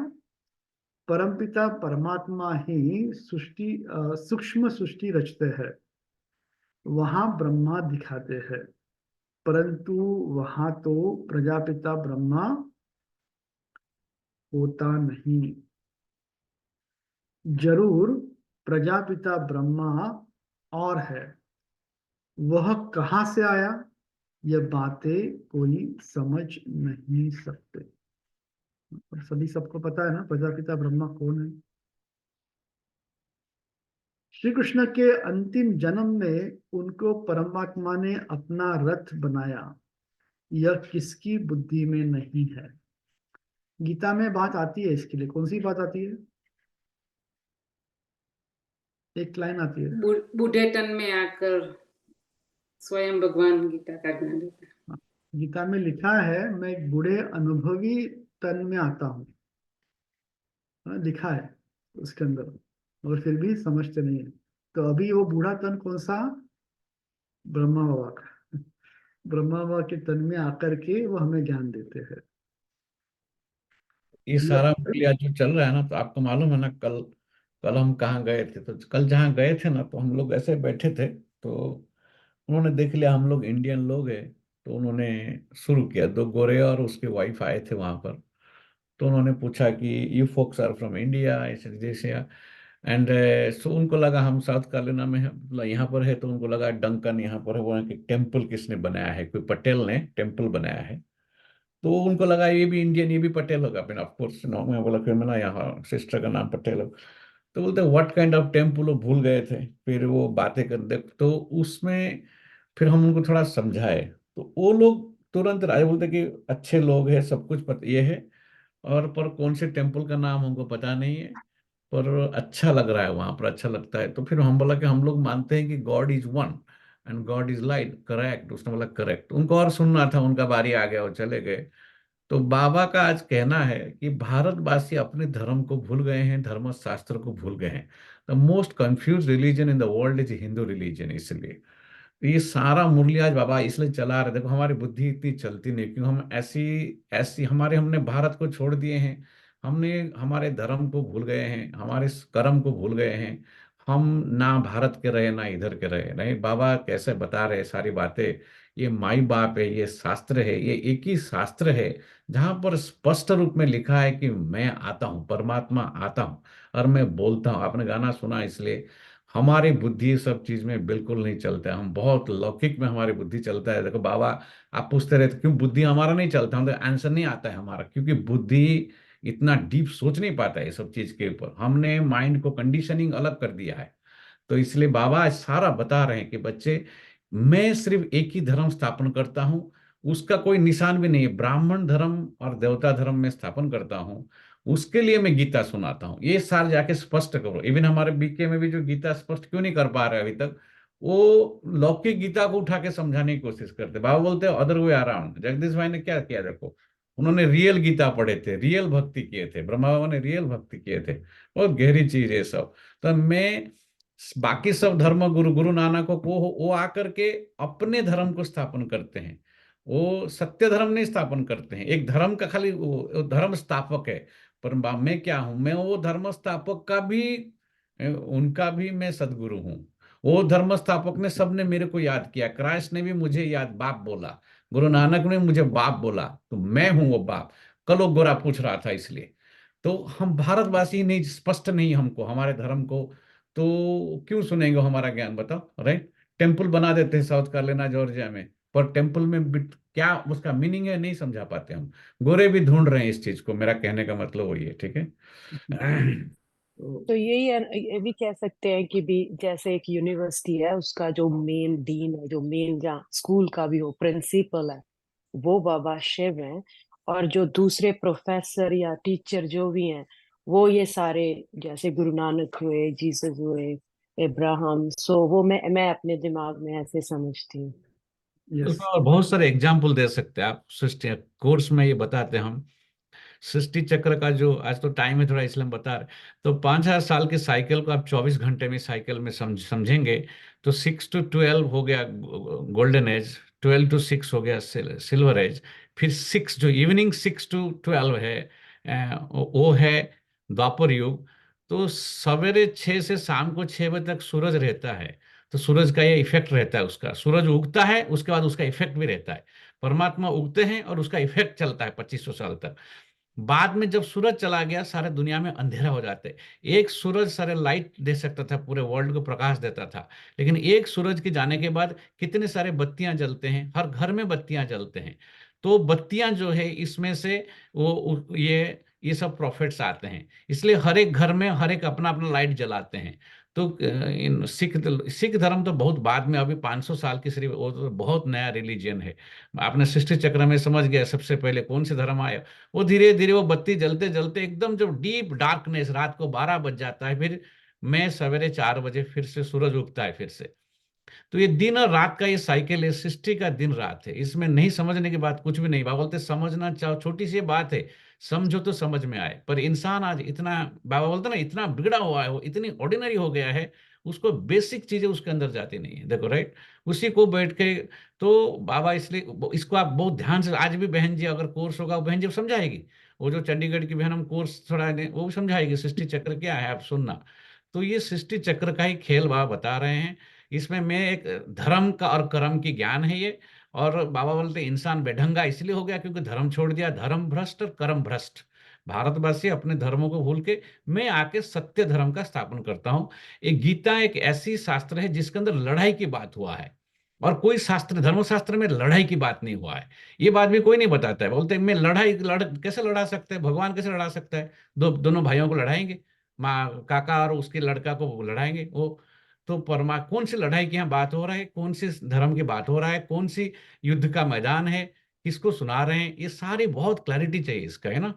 परमपिता परमात्मा ही सृष्टि सूक्ष्म सृष्टि रचते हैं, वहां ब्रह्मा दिखाते हैं, परंतु वहां तो प्रजापिता ब्रह्मा होता नहीं। जरूर प्रजापिता ब्रह्मा और है, वह कहां से आया, यह बातें कोई समझ नहीं सकते। और सभी सबको पता है ना प्रजापिता ब्रह्मा कौन है। श्री कृष्ण के अंतिम जन्म में उनको परमात्मा ने अपना रथ बनाया, यह किसकी बुद्धि में नहीं है। गीता में बात आती है इसके लिए, कौन सी बात आती है, एक लाइन आती है। बूढ़े तन में आकर स्वयं भगवान गीता का ज्ञान देता है। हाँ, गीता में लिखा है मैं एक बूढ़े अनुभवी तन में आता हूँ, लिखा है उसके अंदर, और फिर भी समझते नहीं है। तो अभी वो बूढ़ा तन कौन सा, ब्रह्मा बाबा का। ब्रह्मा बाबा के तन में आकर के वो हमें ज्ञान देते हैं। ये सारा मूल्य जो चल रहा है ना, तो आपको मालूम है ना, कल कल हम कहाँ गए थे, तो कल जहाँ गए थे ना, तो हम लोग ऐसे बैठे थे, तो उन्होंने देख लिया हम लोग इंडियन लोग हैं, तो उन्होंने शुरू किया। दो गोरे और उसके वाइफ आए थे वहां पर, तो उन्होंने पूछा कि you folks are from India, ऐसे जैसे। एंड सो उनको लगा हम साउथ कैरोलिना में है, मतलब यहाँ पर है, तो उनको लगा डंकन यहाँ पर है, वो कि टेम्पल किसने बनाया है, कोई पटेल ने टेम्पल बनाया है। तो उनको लगा ये भी इंडियन, ये भी पटेल होगा। फिर ऑफ कोर्स नो, मैं बोला फिर मैं यहाँ सिस्टर का नाम पटेल हो। तो बोलते व्हाट काइंड ऑफ टेम्पल, वो भूल गए थे। फिर वो बातें कर दे, तो उसमें फिर हम उनको थोड़ा समझाए, तो वो लोग तुरंत राय बोलते कि अच्छे लोग हैं, सब कुछ पता ये है, और पर कौन से टेम्पल का नाम हमको पता नहीं है, पर अच्छा लग रहा है वहां पर, अच्छा लगता है। तो फिर हम बोला कि हम लोग मानते हैं कि God is one and God is light, correct. उसने बोला करेक्ट। उनको और सुनना था, उनका बारी आ गया, वो चले गए। तो बाबा का आज कहना है कि भारतवासी अपने धर्म को भूल गए हैं, धर्म शास्त्र को भूल गए हैं। The most confuse religion in the world is Hindu religion. इसलिए तो ये सारा मुरली आज बाबा इसलिए चला रहे। देखो हमारी बुद्धि इतनी चलती नहीं, क्योंकि हम ऐसी ऐसी हमने भारत को छोड़ दिए हैं, हमने हमारे धर्म को भूल गए हैं, हमारे कर्म को भूल गए हैं। हम ना भारत के रहे ना इधर के रहे। नहीं, बाबा कैसे बता रहे सारी बातें। ये माई बाप है, ये शास्त्र है, ये एक ही शास्त्र है जहां पर स्पष्ट रूप में लिखा है कि मैं आता हूं, परमात्मा आता हूं और मैं बोलता हूं। आपने गाना सुना, इसलिए हमारी बुद्धि सब चीज में बिल्कुल नहीं चलता है। हम बहुत लौकिक में हमारी बुद्धि चलता है। देखो बाबा, आप पूछते रहते क्यों बुद्धि हमारा नहीं चलता, हम तो आंसर नहीं आता है हमारा, क्योंकि बुद्धि इतना डीप सोच नहीं पाता है ये सब चीज के ऊपर। हमने माइंड को कंडीशनिंग अलग कर दिया है। तो इसलिए बाबा आज सारा बता रहे हैं कि बच्चे, मैं सिर्फ एक ही धर्म स्थापन करता हूं, उसका कोई निशान भी नहीं है। ब्राह्मण धर्म और देवता धर्म में स्थापन करता हूं, उसके लिए मैं गीता सुनाता हूँ। ये सार जाके स्पष्ट करो। इवन हमारे बीके में भी जो गीता स्पष्ट क्यों नहीं कर पा रहे अभी तक, वो लौकिक गीता को उठा के समझाने की कोशिश करते। बाबा बोलते हैं अदर वे अराउंड। जगदीश भाई ने क्या किया देखो, उन्होंने रियल गीता पढ़े थे, रियल भक्ति किए थे। ब्रह्मा बाबा ने रियल भक्ति किए थे। बहुत गहरी चीज है सब। तो मैं बाकी सब धर्म गुरु गुरु नानक को वो आकर के अपने धर्म को स्थापन करते हैं। वो सत्य धर्म नहीं स्थापन करते हैं। एक धर्म का खाली वो धर्म स्थापक है, पर मैं क्या हूं, मैं वो धर्म स्थापक का भी, उनका भी मैं सदगुरु हूँ। वो धर्म स्थापक ने सबने मेरे को याद किया। क्राइस्ट ने भी मुझे याद बाप बोला, गुरु नानक ने मुझे बाप बोला, तो मैं हूं वो बाप। कल वो गोरा पूछ रहा था। इसलिए तो हम भारतवासी नहीं, स्पष्ट नहीं हमको हमारे धर्म को, तो क्यों सुनेंगे हमारा ज्ञान, बताओ। राइट, टेम्पल बना देते हैं साउथ कैरोलिना जॉर्जिया में, पर टेम्पल में क्या उसका मीनिंग है नहीं समझा पाते हम। गोरे भी ढूंढ रहे हैं इस चीज को, मेरा कहने का मतलब वही है। ठीक है। तो यही है, ये भी कह सकते हैं कि भी जैसे एक यूनिवर्सिटी है, उसका जो मेन डीन है, जो मेन जहाँ स्कूल का भी वो प्रिंसिपल है, वो बाबा शिव हैं। और जो दूसरे प्रोफेसर या टीचर जो भी हैं, वो ये सारे जैसे गुरु नानक हुए, जीसस हुए, इब्राहिम। सो वो मैं अपने दिमाग में ऐसे समझती हूँ। यस। उसमें और बहुत सारे एग्जाम्पल दे सकते हैं आप। सृष्टि कोर्स में ये बताते हैं हम। सृष्टि चक्र का जो आज तो टाइम है थोड़ा, इसलिए हम बता रहे। तो 5,000 साल के साइकिल को आप 24 घंटे में साइकिल में समझेंगे तो 6 to 12 हो गया गोल्डन एज, 12 to 6 हो गया सिल्वर एज। फिर 6 जो इवनिंग 6 to 12 है, वो है द्वापर युग। तो सवेरे 6 से शाम को 6 बजे तक सूरज रहता है। तो सूरज का ये इफेक्ट रहता है, उसका सूरज उगता है, उसके बाद उसका इफेक्ट भी रहता है। परमात्मा उगते हैं और उसका इफेक्ट चलता है 2500 साल तक। बाद में जब सूरज चला गया, सारे दुनिया में अंधेरा हो जाते। एक सूरज सारे लाइट दे सकता था, पूरे वर्ल्ड को प्रकाश देता था। लेकिन एक सूरज के जाने के बाद कितने सारे बत्तियां जलते हैं, हर घर में बत्तियां जलते हैं। तो बत्तियां जो है इसमें से ये सब प्रॉफिट्स आते हैं। इसलिए हर एक घर में हर एक अपना अपना लाइट जलाते हैं। तो इन सिख धर्म तो बहुत बाद में, अभी 500 साल की सिर्फ, वो तो बहुत नया रिलीजियन है। आपने सृष्टि चक्र में समझ गया सबसे पहले कौन से धर्म आए। वो धीरे धीरे वो बत्ती जलते जलते एकदम जब डीप डार्कनेस, रात को 12 बज जाता है, फिर मैं सवेरे 4 बजे फिर से सूरज उगता है फिर से। तो ये दिन और रात का ये साइकिल है, सृष्टि का दिन रात है। इसमें नहीं समझने की बात कुछ भी नहीं। बाबा बोलते समझना चाहो, छोटी सी बात है, समझो तो समझ में आए। पर इंसान आज इतना, बाबा बोलते ना, इतना बिगड़ा हुआ है, वो इतनी ऑर्डिनरी हो गया है, उसको बेसिक चीजें उसके अंदर जाती नहीं है। देखो राइट, उसी को बैठ के। तो बाबा इसलिए इसको आप बहुत ध्यान से, आज भी बहन जी अगर कोर्स होगा, वो बहन जी समझाएगी। वो जो चंडीगढ़ की बहन, हम कोर्स थोड़ा वो भी समझाएगी सृष्टि चक्र क्या है, आप सुनना। तो ये सृष्टि चक्र का ही खेल बाबा बता रहे हैं। इसमें मैं एक धर्म का और कर्म की ज्ञान है ये। और बाबा बोलते हैं, इंसान बेढंगा इसलिए हो गया क्योंकि धर्म छोड़ दिया, धर्म भ्रष्ट और कर्म भ्रष्ट। भारतवासी अपने धर्मों को भूल के मैं आके सत्य धर्म का स्थापन करता हूँ। एक गीता एक ऐसी शास्त्र है जिसके अंदर लड़ाई की बात हुआ है, और कोई शास्त्र, धर्मशास्त्र में लड़ाई की बात नहीं हुआ है। ये बात भी कोई नहीं बताता है। बोलते हैं मैं कैसे लड़ा सकते हैं, भगवान कैसे लड़ा सकता है, दोनों भाइयों को लड़ाएंगे, माँ काका और उसके लड़का को लड़ाएंगे वो। तो कौन सी लड़ाई की यहाँ बात हो रहा है, कौन सी धर्म की बात हो रहा है, कौन सी युद्ध का मैदान है, किसको सुना रहे हैं, ये सारी बहुत क्लैरिटी चाहिए इसका, है ना।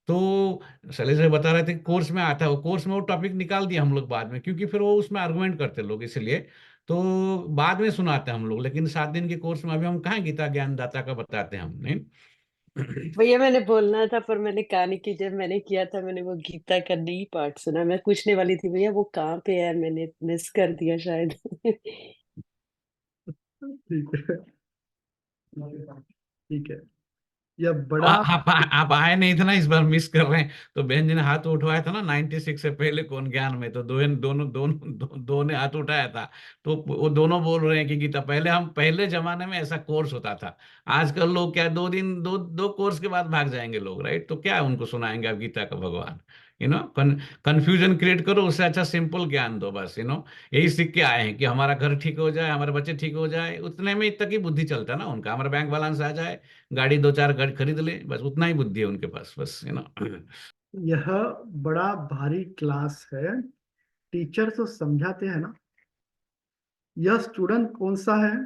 तो शैलेश भाई बता रहे थे कोर्स में आता है, वो कोर्स में वो टॉपिक निकाल दिया हम लोग बाद में, क्योंकि फिर वो उसमें आर्गुमेंट करते लोग, इसलिए तो बाद में सुनाते हैं हम लोग। लेकिन 7 दिन के कोर्स में अभी हम कहाँ गीता ज्ञानदाता का बताते हैं हम, नहीं। भैया मैंने बोलना था, पर मैंने कहा नहीं कि जब मैंने किया था, मैंने वो गीता का नहीं पार्ट सुना। मैं पूछने वाली थी भैया वो कहाँ पे है, मैंने मिस कर दिया शायद। ठीक है, ठीक है। यह बड़ा आप आए नहीं थे ना, इस बार मिस कर रहे हैं। तो बहन जी ने हाथ उठवाया था ना 96 से पहले कौन ज्ञान में, तो दो ने हाथ उठाया था। तो वो दोनों बोल रहे हैं कि गीता, पहले हम पहले जमाने में ऐसा कोर्स होता था। आजकल लोग क्या 2 दिन दो कोर्स के बाद भाग जाएंगे लोग, राइट। तो क्या उनको सुनाएंगे आप गीता का भगवान, कंफ्यूजन क्रिएट करो, उससे अच्छा सिंपल ज्ञान दो बस। यही सीख के आए हैं कि हमारा घर ठीक हो जाए, हमारे बच्चे ठीक हो जाए, उतने में तक ही बुद्धि चलता है ना उनका। हमारा बैंक बैलेंस आ जाए, गाड़ी 2-4 गाड़ी खरीद ले, बस उतना ही बुद्धि है उनके पास, बस यह बड़ा भारी क्लास है। टीचर तो समझाते हैं ना, यह स्टूडेंट कौन सा है?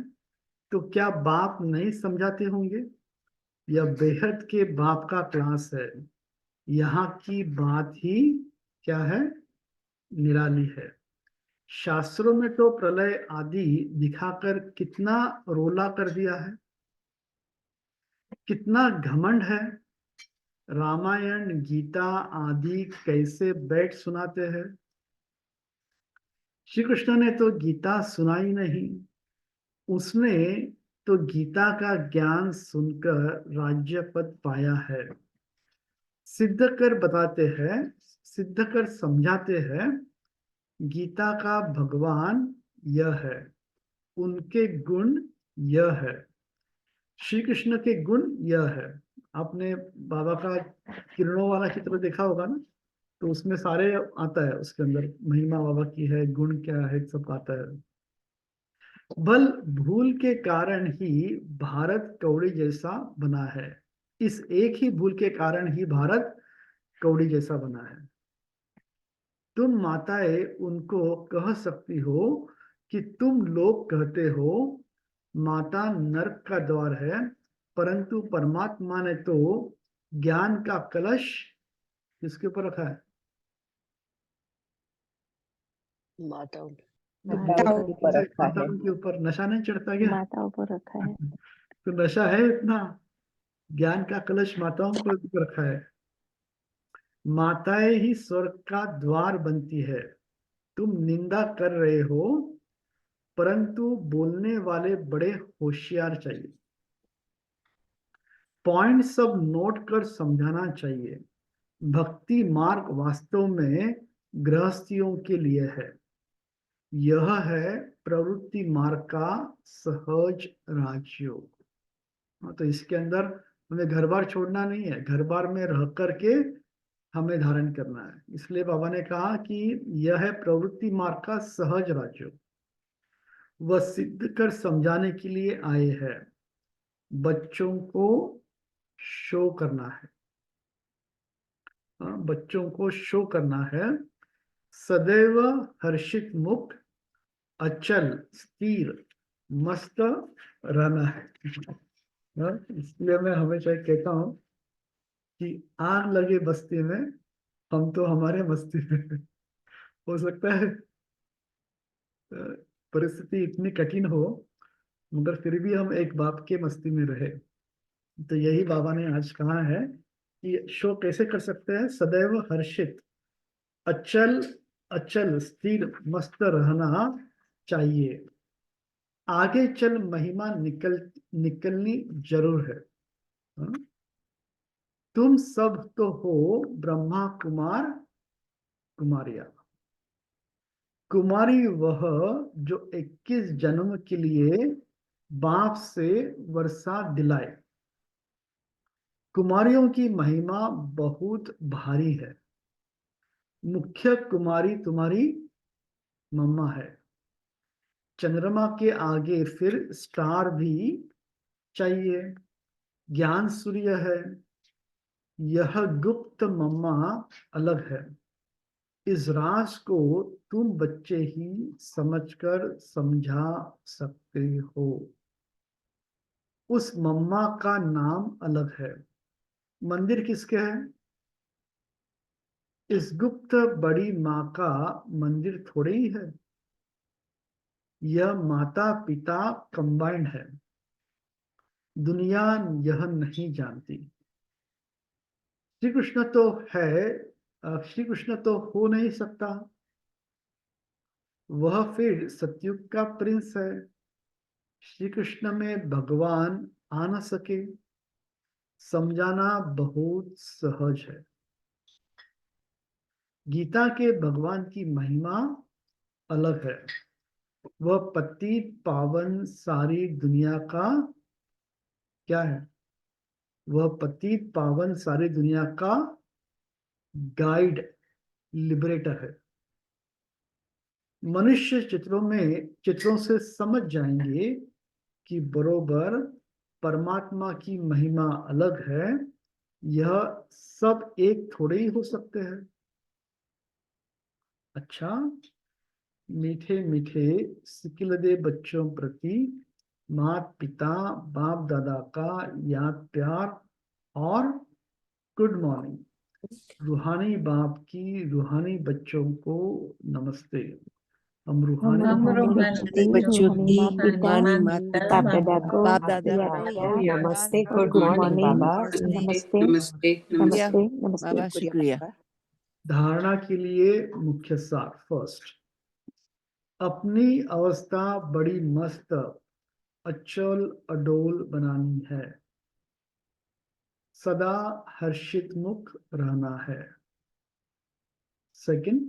तो क्या बाप नहीं समझाते होंगे? यह बेहद के बाप का क्लास है। यहाँ की बात ही क्या है, निराली है। शास्त्रों में तो प्रलय आदि दिखाकर कितना रोला कर दिया है, कितना घमंड है। रामायण गीता आदि कैसे बैठ सुनाते हैं। श्री कृष्ण ने तो गीता सुनाई नहीं, उसने तो गीता का ज्ञान सुनकर राज्य पद पाया है। सिद्ध कर बताते हैं, सिद्ध कर समझाते हैं, गीता का भगवान यह है, उनके गुण यह है, श्री कृष्ण के गुण यह है। आपने बाबा का किरणों वाला चित्र देखा होगा ना, तो उसमें सारे आता है, उसके अंदर महिमा बाबा की है, गुण क्या है, सब आता है। बल भूल के कारण ही भारत कौड़ी जैसा बना है। इस एक ही भूल के कारण ही भारत कौड़ी जैसा बना है। तुम माताएं उनको कह सकती हो कि तुम लोग कहते हो माता नरक का द्वार है, परंतु परमात्मा ने तो ज्ञान का कलश किसके ऊपर रखा है? माताओं तो माताओं बोलो, पर रखा है। माताओं के ऊपर नशा नहीं चढ़ता क्या? माताओं पर रखा है। तो नशा है इतना, ज्ञान का कलश माताओं के ऊपर रखा है। माताएं ही स्वर्ग का द्वार बनती है। तुम निंदा कर रहे हो, परंतु बोलने वाले बड़े होशियार चाहिए। पॉइंट सब नोट कर समझाना चाहिए। भक्ति मार्ग वास्तव में गृहस्थियों के लिए है। यह है प्रवृत्ति मार्ग का सहज राजयोग। तो इसके अंदर हमें घर बार छोड़ना नहीं है, घर बार में रह करके हमें धारण करना है। इसलिए बाबा ने कहा कि यह है प्रवृत्ति मार्ग का सहज राजयोग। वह सिद्ध कर समझाने के लिए आए हैं। बच्चों को शो करना है, बच्चों को शो करना है। सदैव हर्षित मुख, अचल स्थिर मस्त रहना है। इसलिए मैं हमेशा कहता हूँ कि आग लगे बस्ती में, हम तो हमारे मस्ती में। हो सकता है परिस्थिति इतनी कठिन हो, मगर फिर भी हम एक बाप के मस्ती में रहे। तो यही बाबा ने आज कहा है कि शो कैसे कर सकते हैं? सदैव हर्षित, अचल अचल स्थिर मस्त रहना चाहिए। आगे चल महिमा निकलनी जरूर है। हाँ? तुम सब तो हो ब्रह्मा कुमार कुमारिया। कुमारी वह जो 21 जन्म के लिए बाप से वर्षा दिलाए। कुमारियों की महिमा बहुत भारी है। मुख्य कुमारी तुम्हारी मम्मा है। चंद्रमा के आगे फिर स्टार भी चाहिए। ज्ञान सूर्य है। यह गुप्त मम्मा अलग है। इस राज को तुम बच्चे ही समझकर समझा सकते हो। उस मम्मा का नाम अलग है। मंदिर किसके है? इस गुप्त बड़ी माँ का मंदिर थोड़े ही है। यह माता पिता कंबाइंड है। दुनिया यह नहीं जानती। श्री कृष्ण तो है, श्री कृष्ण तो हो नहीं सकता। वह फिर सतयुग का प्रिंस है। श्री कृष्ण में भगवान आ न सके, समझाना बहुत सहज है। गीता के भगवान की महिमा अलग है। वह पतित पावन सारी दुनिया का क्या है? वह पतित पावन सारी दुनिया का गाइड, लिबरेटर है। मनुष्य चित्रों से समझ जाएंगे कि बरोबर परमात्मा की महिमा अलग है। यह सब एक थोड़े ही हो सकते हैं। अच्छा, मीठे मीठे सिकिलदे बच्चों प्रति माता पिता बाप दादा का याद प्यार और गुड मॉर्निंग। रूहानी बाप की रूहानी बच्चों को नमस्ते। हम रूहानी बच्चों की रूहानी माता बाप दादा को बाप दादा याद को प्यार नमस्ते, और गुड गुड मॉर्निंग मॉर्निंग। बाबा। नमस्ते नमस्ते नमस्ते। नमस्ते नमस्ते। बाबा शुक्रिया। धारणा के लिए मुख्य सार। फर्स्ट, अपनी अवस्था बड़ी मस्त अचल अडोल बनानी है। सदा हर्षित मुख रहना है। सेकंड,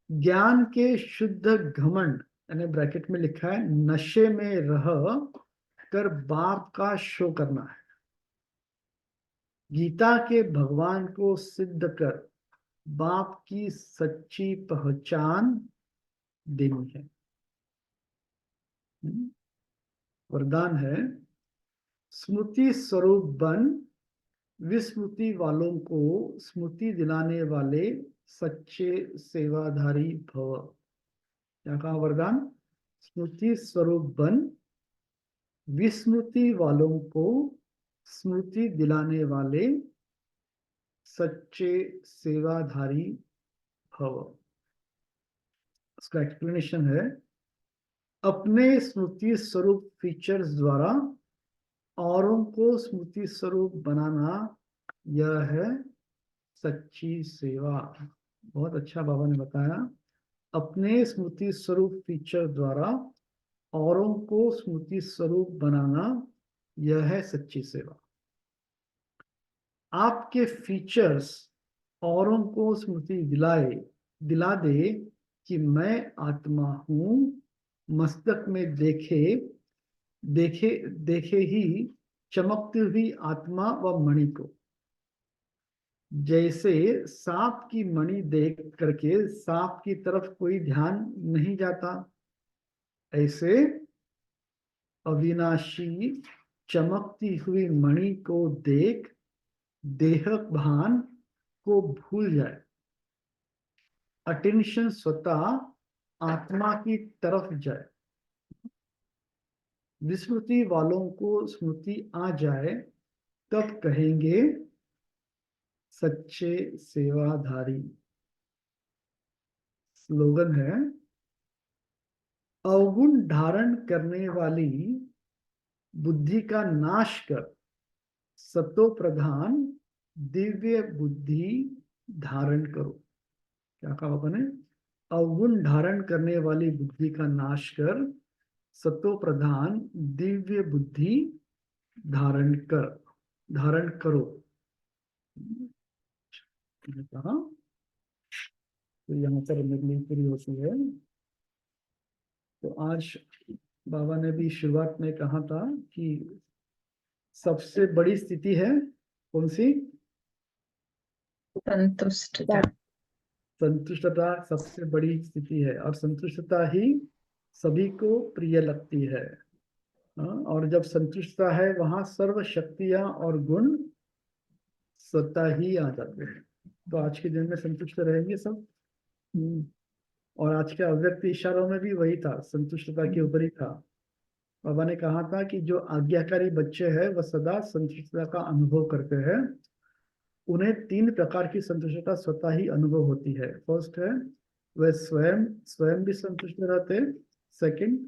ज्ञान के शुद्ध घमंड, यानी ब्रैकेट में लिखा है नशे में रह कर बाप का शो करना है। गीता के भगवान को सिद्ध कर बाप की सच्ची पहचान देनी है। वरदान है, स्मृति स्वरूप बन विस्मृति वालों को स्मृति दिलाने वाले सच्चे सेवाधारी भव। क्या कहा वरदान? स्मृति स्वरूप बन, विस्मृति वालों को स्मृति दिलाने वाले सच्चे सेवाधारी भव। उसका एक्सप्लेनेशन है, अपने स्मृति स्वरूप फीचर्स द्वारा औरों को स्मृति स्वरूप बनाना, यह है सच्ची सेवा। बहुत अच्छा बाबा ने बताया, अपने स्मृति स्वरूप फीचर द्वारा औरों को स्मृति स्वरूप बनाना, यह है सच्ची सेवा। आपके फीचर्स औरों को स्मृति दिला दे कि मैं आत्मा हूं, मस्तक में देखे ही चमकती हुई आत्मा व मणि को। जैसे सांप की मणि देख करके सांप की तरफ कोई ध्यान नहीं जाता, ऐसे अविनाशी चमकती हुई मणि को देख देह भान को भूल जाए, अटेंशन स्वतः आत्मा की तरफ जाए। विस्मृति वालों को स्मृति आ जाए, तब कहेंगे सच्चे सेवाधारी। स्लोगन है, अवगुण धारण करने वाली बुद्धि का नाश कर सतो प्रधान दिव्य बुद्धि धारण करो। क्या कहा बाबा ने? अवगुण धारण करने वाली बुद्धि का नाश कर सतो प्रधान दिव्य बुद्धि धारण करो। कहा तो यहाँ पर निर्णय पूरी होती है। तो आज बाबा ने भी शुरुआत में कहा था कि सबसे बड़ी स्थिति है कौन सी? संतुष्टता। संतुष्टता सबसे बड़ी स्थिति है, और संतुष्टता ही सभी को प्रिय लगती है। और जब संतुष्टता है, वहां सर्व शक्तियां और गुण स्वतः ही आ जाते हैं। तो आज के दिन में संतुष्ट रहेंगे सब। और आज के अव्यक्त इशारों में भी वही था, संतुष्टता के ऊपर ही था। बाबा ने कहा था कि जो आज्ञाकारी बच्चे हैं वह सदा संतुष्टता का अनुभव करते हैं। उन्हें 3 प्रकार की संतुष्टता स्वतः ही अनुभव होती है। फर्स्ट है, वह स्वयं भी संतुष्ट रहते। सेकंड,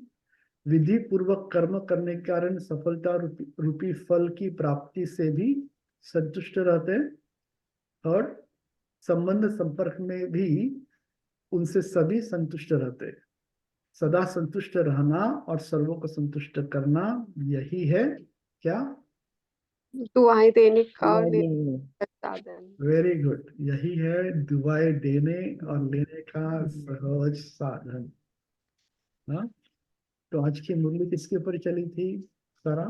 विधि पूर्वक कर्म करने के कारण सफलता रूपी फल की प्राप्ति से भी संतुष्ट रहते। थर्ड, संबंध संपर्क में भी उनसे सभी संतुष्ट रहते। सदा संतुष्ट रहना और सर्वों को संतुष्ट करना, यही है क्या? दुआएं देने का और लेने का साधन। वेरी गुड, यही है दुआएं देने और लेने का सहज साधन। हाँ, तो आज की मुरली किसके ऊपर चली थी सारा?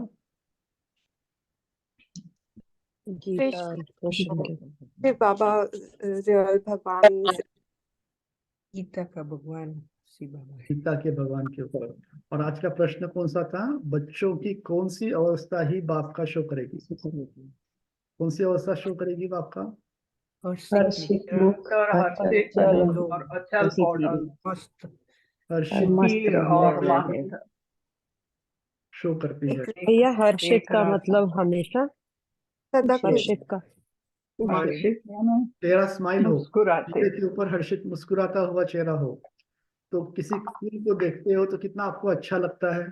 गीता कृष्ण के। फिर बाबा रियल भगवान गीता का भगवान श्री बाबा है। गीता के भगवान के ऊपर। और आज का प्रश्न कौन सा था? बच्चों की कौन सी अवस्था ही बाप का शो करेगी? कौन सी अवस्था शो करेगी बाप का? हर्षित मुख, हर्षित अचल और अचल और मस्त हर्षित मस्त और रहने मस्त। शो करती है। भैया हर्षित का मतलब हमेशा सदा खुश। हर्षित का हर्षित यानी चेहरा स्माइल हो, मुस्कुराते। चेहरे के ऊपर हर्षित मुस्कुराता हुआ चेहरा हो। तो किसी फूल को देखते हो तो कितना आपको अच्छा लगता है,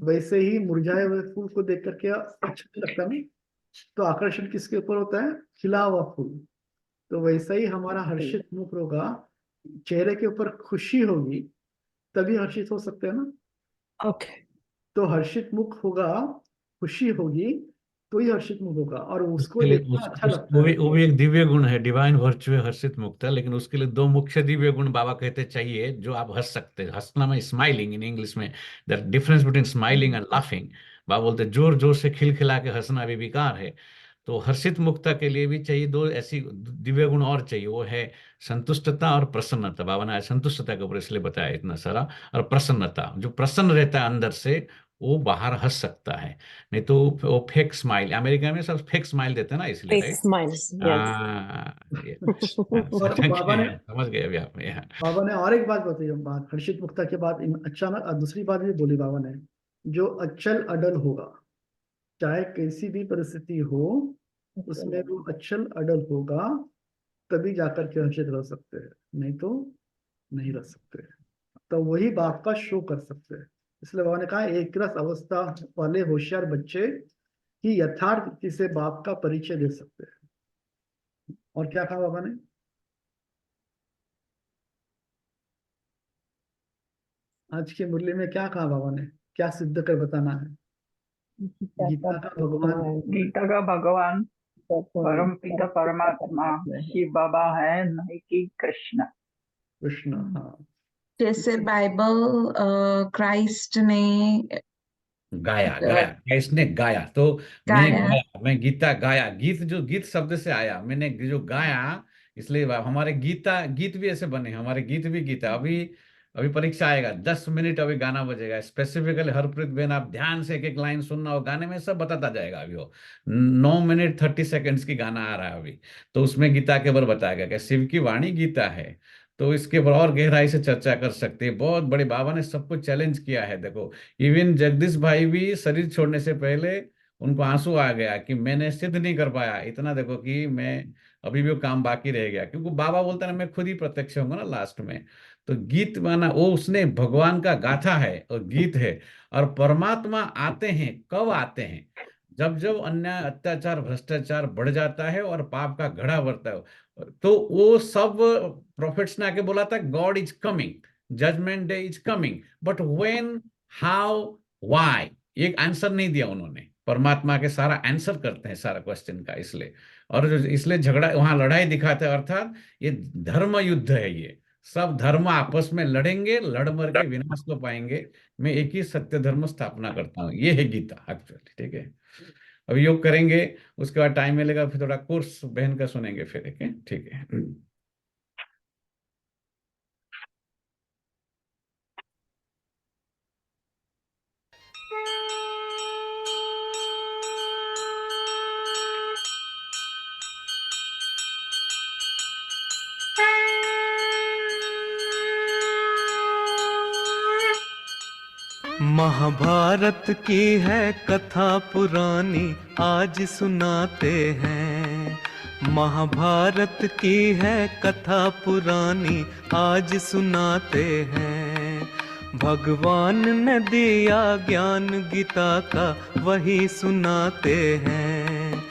वैसे ही मुरझाए हुए फूल को देख करके अच्छा नहीं लगता नहीं? तो आकर्षण किसके ऊपर होता है? खिला हुआ फूल। तो वैसा ही हमारा हर्षित मुख होगा, चेहरे के ऊपर खुशी होगी तभी हर्षित हो सकते हैं ना। ओके। तो हर्षित मुख होगा, खुशी होगी तो ही हर्षित मुख होगा, और उसको उसके लिए देखना अच्छा वो लगता है। भी एक दिव्य गुण है, डिवाइन वर्च्यू है हर्षित मुक्ता। लेकिन उसके लिए 2 मुख्य दिव्य गुण बाबा कहते चाहिए, जो आप हंस सकते हैं। हंसना में स्माइलिंग इन इंग्लिश में, the difference between smiling and laughing. बाबा बोलते जोर जोर से खिलखिला के हंसना भी विकार है। तो हर्षित मुक्ता के लिए भी चाहिए 2 ऐसी दिव्य गुण और चाहिए, वो है संतुष्टता और प्रसन्नता। बाबा ने संतुष्टता के ऊपर इसलिए बताया इतना सारा, और प्रसन्नता, जो प्रसन्न रहता है अंदर से, वो बाहर हंस सकता है, नहीं तो वो फेक स्माइल, अमेरिका में सब फेक स्माइल देते हैं ना, इसलिए फेक राइट। Smile, yes. और बाबा ने समझ गए अभी आप। बाबा ने और एक बात बताई, बात हर्षित मुक्ता के बाद अचानक दूसरी बात भी बोली बाबा ने, जो अचल अडल होगा, चाहे कैसी भी परिस्थिति हो उसमें वो अचल अडल होगा, तभी जाकर के हर्षित रह सकते हैं, नहीं तो नहीं रह सकते। तो वही बाप का शो कर सकते हैं। इसलिए बाबा ने कहा एक रस अवस्था वाले होशियार बच्चे ही यथार्थ रीति से बाप का परिचय दे सकते हैं। और क्या कहा बाबा ने? आज के मुरली में क्या कहा बाबा ने, क्या सिद्ध कर बताना है? गीता का भगवान, गीता का भगवान परम पिता परमात्मा शिव बाबा है, नहीं कि कृष्ण। कृष्ण, हाँ। जैसे बाइबल क्राइस्ट ने गाया गाया, इसने गाया, तो मैं गाया। गाया, मैं गीता गाया, गीत जो गीत शब्द से आया, मैंने जो गाया, इसलिए हमारे गीता गीत भी ऐसे बने, हमारे गीत भी गीता। अभी अभी परीक्षा आएगा, 10 मिनट अभी गाना बजेगा स्पेसिफिकली, हरप्रीत बेन आप ध्यान से एक एक लाइन सुनना, हो गाने में सब बताता जाएगा। अभी वो 9 मिनट 30 सेकंड्स की गाना आ रहा है अभी, तो उसमें गीता के बारे बताया गया कि शिव की वाणी गीता है। तो इसके ऊपर और गहराई से चर्चा कर सकते हैं, बहुत बड़े बाबा ने सबको चैलेंज किया है। देखो इवन जगदीश भाई भी शरीर छोड़ने से पहले उनको आंसू आ गया कि मैंने सिद्ध नहीं कर पाया इतना, देखो कि मैं अभी भी वो काम बाकी रह गया, क्योंकि बाबा बोलता है ना मैं खुद ही प्रत्यक्ष होऊंगा ना लास्ट में। तो गीत माना वो उसने भगवान का गाथा है और गीत है। और परमात्मा आते हैं, कब आते हैं? जब जब अन्याय अत्याचार भ्रष्टाचार बढ़ जाता है और पाप का घड़ा बढ़ता है, तो वो सब प्रोफेट्स ने आके बोला था God is coming, judgment day is coming, but when, how, why, एक आंसर नहीं दिया उन्होंने। परमात्मा के सारा आंसर करते हैं सारा क्वेश्चन का, इसलिए। और इसलिए झगड़ा वहां लड़ाई दिखाते हैं, अर्थात ये धर्म युद्ध है, ये सब धर्म आपस में लड़ेंगे, लड़ मर के विनाश को पाएंगे। मैं एक ही सत्य धर्म स्थापना करता हूँ, ये है गीता एक्चुअली, ठीक है। अभी योग करेंगे, उसके बाद टाइम मिलेगा, फिर थोड़ा कोर्स बहन का सुनेंगे फिर, ठीक है। महाभारत की है कथा पुरानी आज सुनाते हैं, महाभारत की है कथा पुरानी आज सुनाते हैं। भगवान ने दिया ज्ञान गीता का वही सुनाते हैं,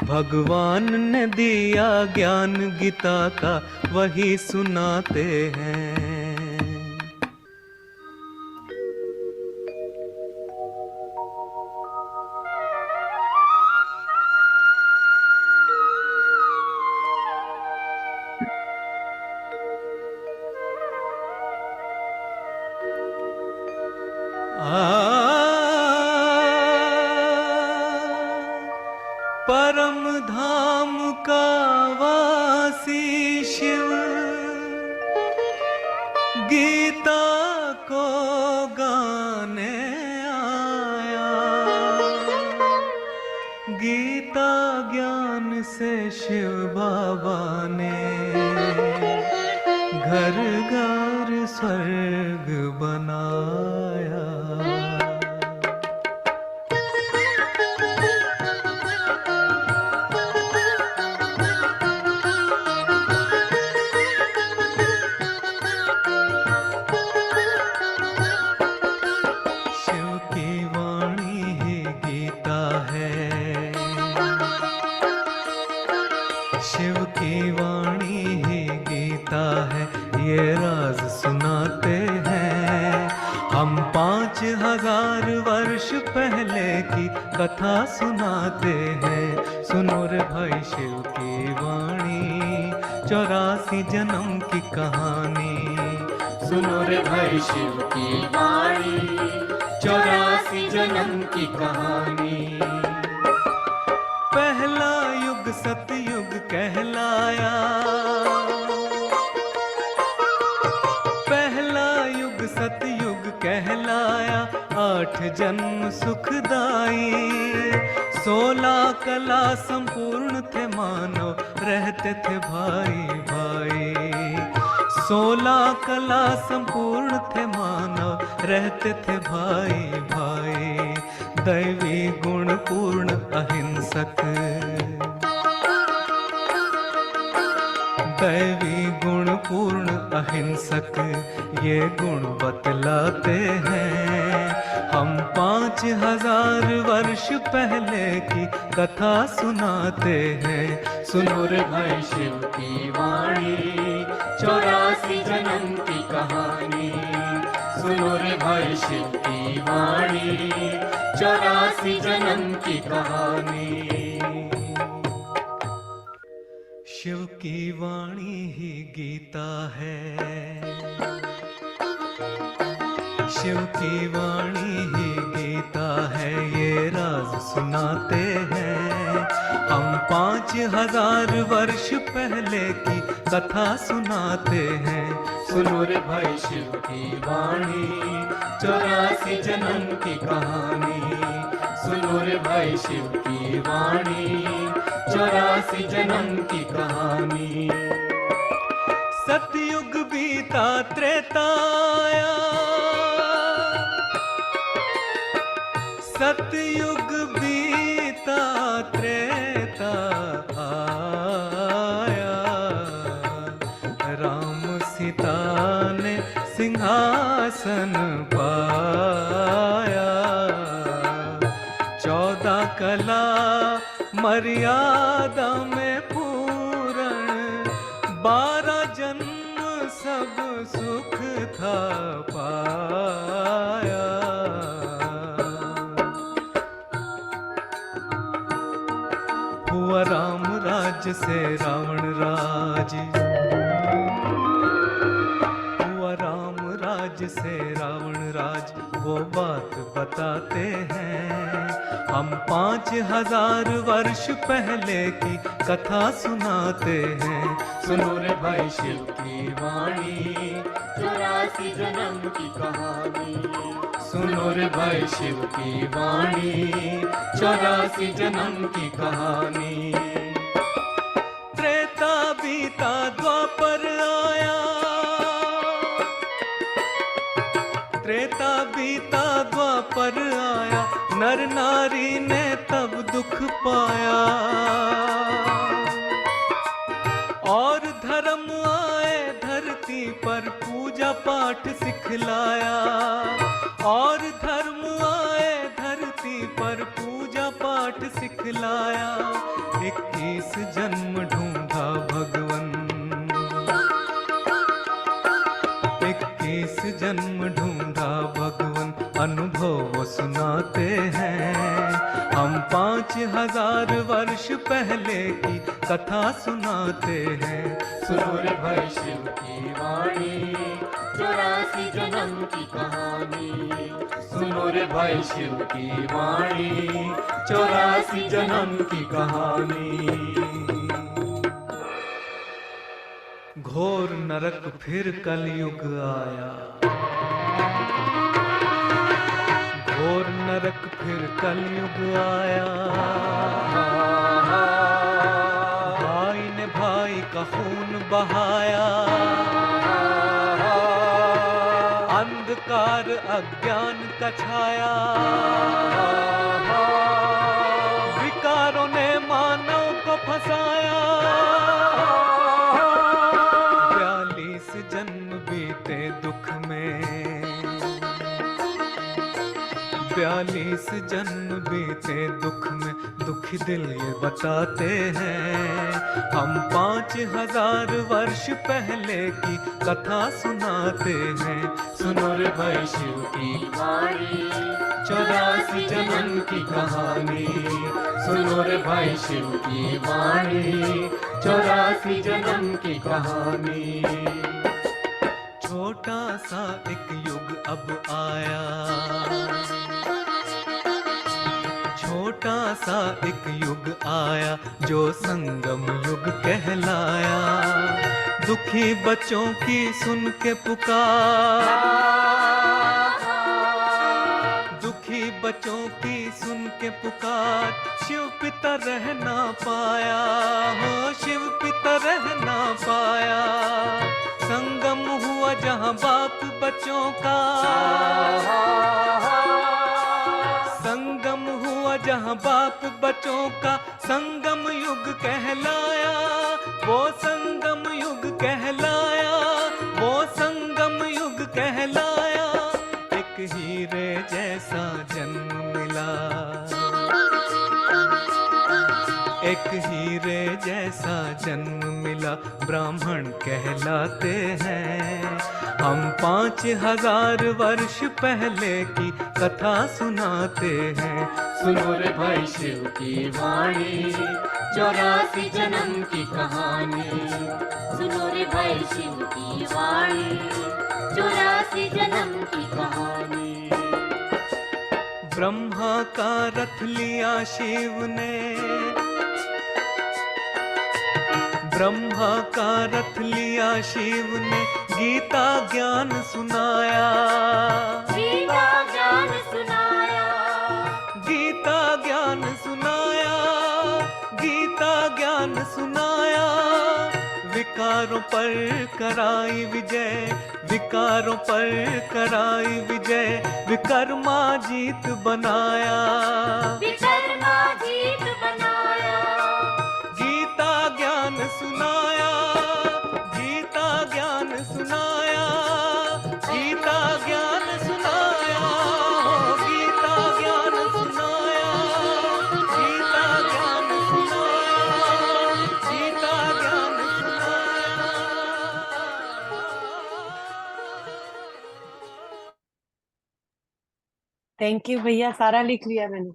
भगवान ने दिया ज्ञान गीता का वही सुनाते हैं। परम धाम का वासी शिव गीता को गाने आया, गीता ज्ञान से शिव बाबा ने घर घर स्वर्ग बनाया। शिव की वाणी ही गीता है, ये राज सुनाते हैं हम। 5000 वर्ष पहले की कथा सुनाते हैं। सुनो रे भाई शिव की वाणी, 84 जन्म की कहानी। सुनो रे भाई शिव की वाणी, 84 जन्म की कहानी। पहला युग सतयुग कहलाया, पहला युग सतयुग कहलाया। 8 जन्म सुखदाई। 16 कला संपूर्ण थे मानव, रहते थे भाई भाई। 16 कला संपूर्ण थे मानव, रहते थे भाई भाई। दैवी गुण पूर्ण अहिंसक, दैवी गुण पूर्ण अहिंसक, ये गुण बतलाते हैं। हम 5000 वर्ष पहले की कथा सुनाते हैं। सुनो रे भाई शिव की वाणी, 84 जन्म की कहानी। सुनो रे भाई शिव की वाणी, 84 जन्म की कहानी। शिव की वाणी ही गीता है, शिव की वाणी ही गीता है, ये राज सुनाते हैं। हम 5000 वर्ष पहले की कथा सुनाते हैं। सुनो रे भाई शिव की वाणी, 84 जन्म की कहानी। सुनो रे भाई शिव की वाणी, 84 जन्म की कहानी। सतयुग बीता त्रेता आया, सतयुग बीता त्रेता आया। राम सीता ने सिंहासन पाया। 14 कला मर्यादा में पूर्ण, 12 जन्म सब सुख था पाया। हुआ राम राज्य से रावण राज, हुआ राम राज्य से रावण राज, वो बात बताते हैं। हम 5000 वर्ष पहले की कथा सुनाते हैं। सुनो रे भाई शिव की वाणी, 84 जन्म की कहानी। सुनो रे भाई शिव की वाणी, 84 जन्म की कहानी। त्रेता बीता द्वापर आया, त्रेता बीता द्वापर आया। नर नारी ने तब दुख पाया, और धर्म आए धरती पर पूजा पाठ सिखलाया। और धर्म आए धरती पर पूजा पाठ सिखलाया। 21 जन्म ढूंढा भगवन, 21 जन्म ढूंढा भगवन, अनुभव सुनाते हैं। हम 5000 वर्ष पहले की कथा सुनाते हैं। सुनो रे भाई शिव की वाणी, 84 जन्म की कहानी। सुनो रे भाई शिव की वाणी, 84 जन्म की कहानी। घोर नरक फिर कलयुग आया, घोर नरक फिर कलयुग आया। भाई ने भाई का खून बहाया, अंधकार अज्ञान का छाया। विकारों ने मानव को फंसाया। 42 जन्म बीते दुख में, 42 जन्म बीते दुख में। दुखी दिल ये बताते हैं। हम 5000 वर्ष पहले की कथा सुनाते हैं। सुनो रे भाई शिव की वाणी, 84 जन्म की कहानी। सुनो रे भाई शिव की वाणी, 84 जन्म की कहानी। छोटा सा एक युग अब आया, छोटा सा एक युग आया, जो संगम युग कहलाया। दुखी बच्चों की सुन के पुकार, दुखी बच्चों की सुन के पुकार, शिव पिता रह ना पाया, हो शिव पिता रह ना पाया। संगम हुआ जहाँ बाप बच्चों का, संगम हुआ जहाँ बाप बच्चों का, संगम युग कहलाया, वो संगम युग कहलाया, वो संगम युग कहलाया। एक हीरे जैसा जन्म मिला, एक हीरे जैसा जन्म मिला, ब्राह्मण कहलाते हैं हम। 5000 वर्ष पहले की कथा सुनाते हैं। सुनो रे भाई शिव की वाणी, 84 जन्म की कहानी। सुनो रे भाई शिव की वाणी, 84 जन्म की कहानी। ब्रह्मा का रथ लिया शिव ने, ब्रह्मा का रथ लिया शिव ने, गीता ज्ञान सुनाया, गीता ज्ञान सुनाया, गीता ज्ञान सुनाया, गीता ज्ञान सुनाया। विकारों पर कराई विजय, विकारों पर कराई विजय, विकर्मा जीत बनाया, विकर्मा जीत बनाया। गीता ज्ञान सुनाया, गीता ज्ञान सुनाया, गीता ज्ञान सुनाया, गीता ज्ञान सुनाया, गीता ज्ञान सुनाया, गीता ज्ञान सुनाया। थैंक यू भैया, सारा लिख लिया मैंने।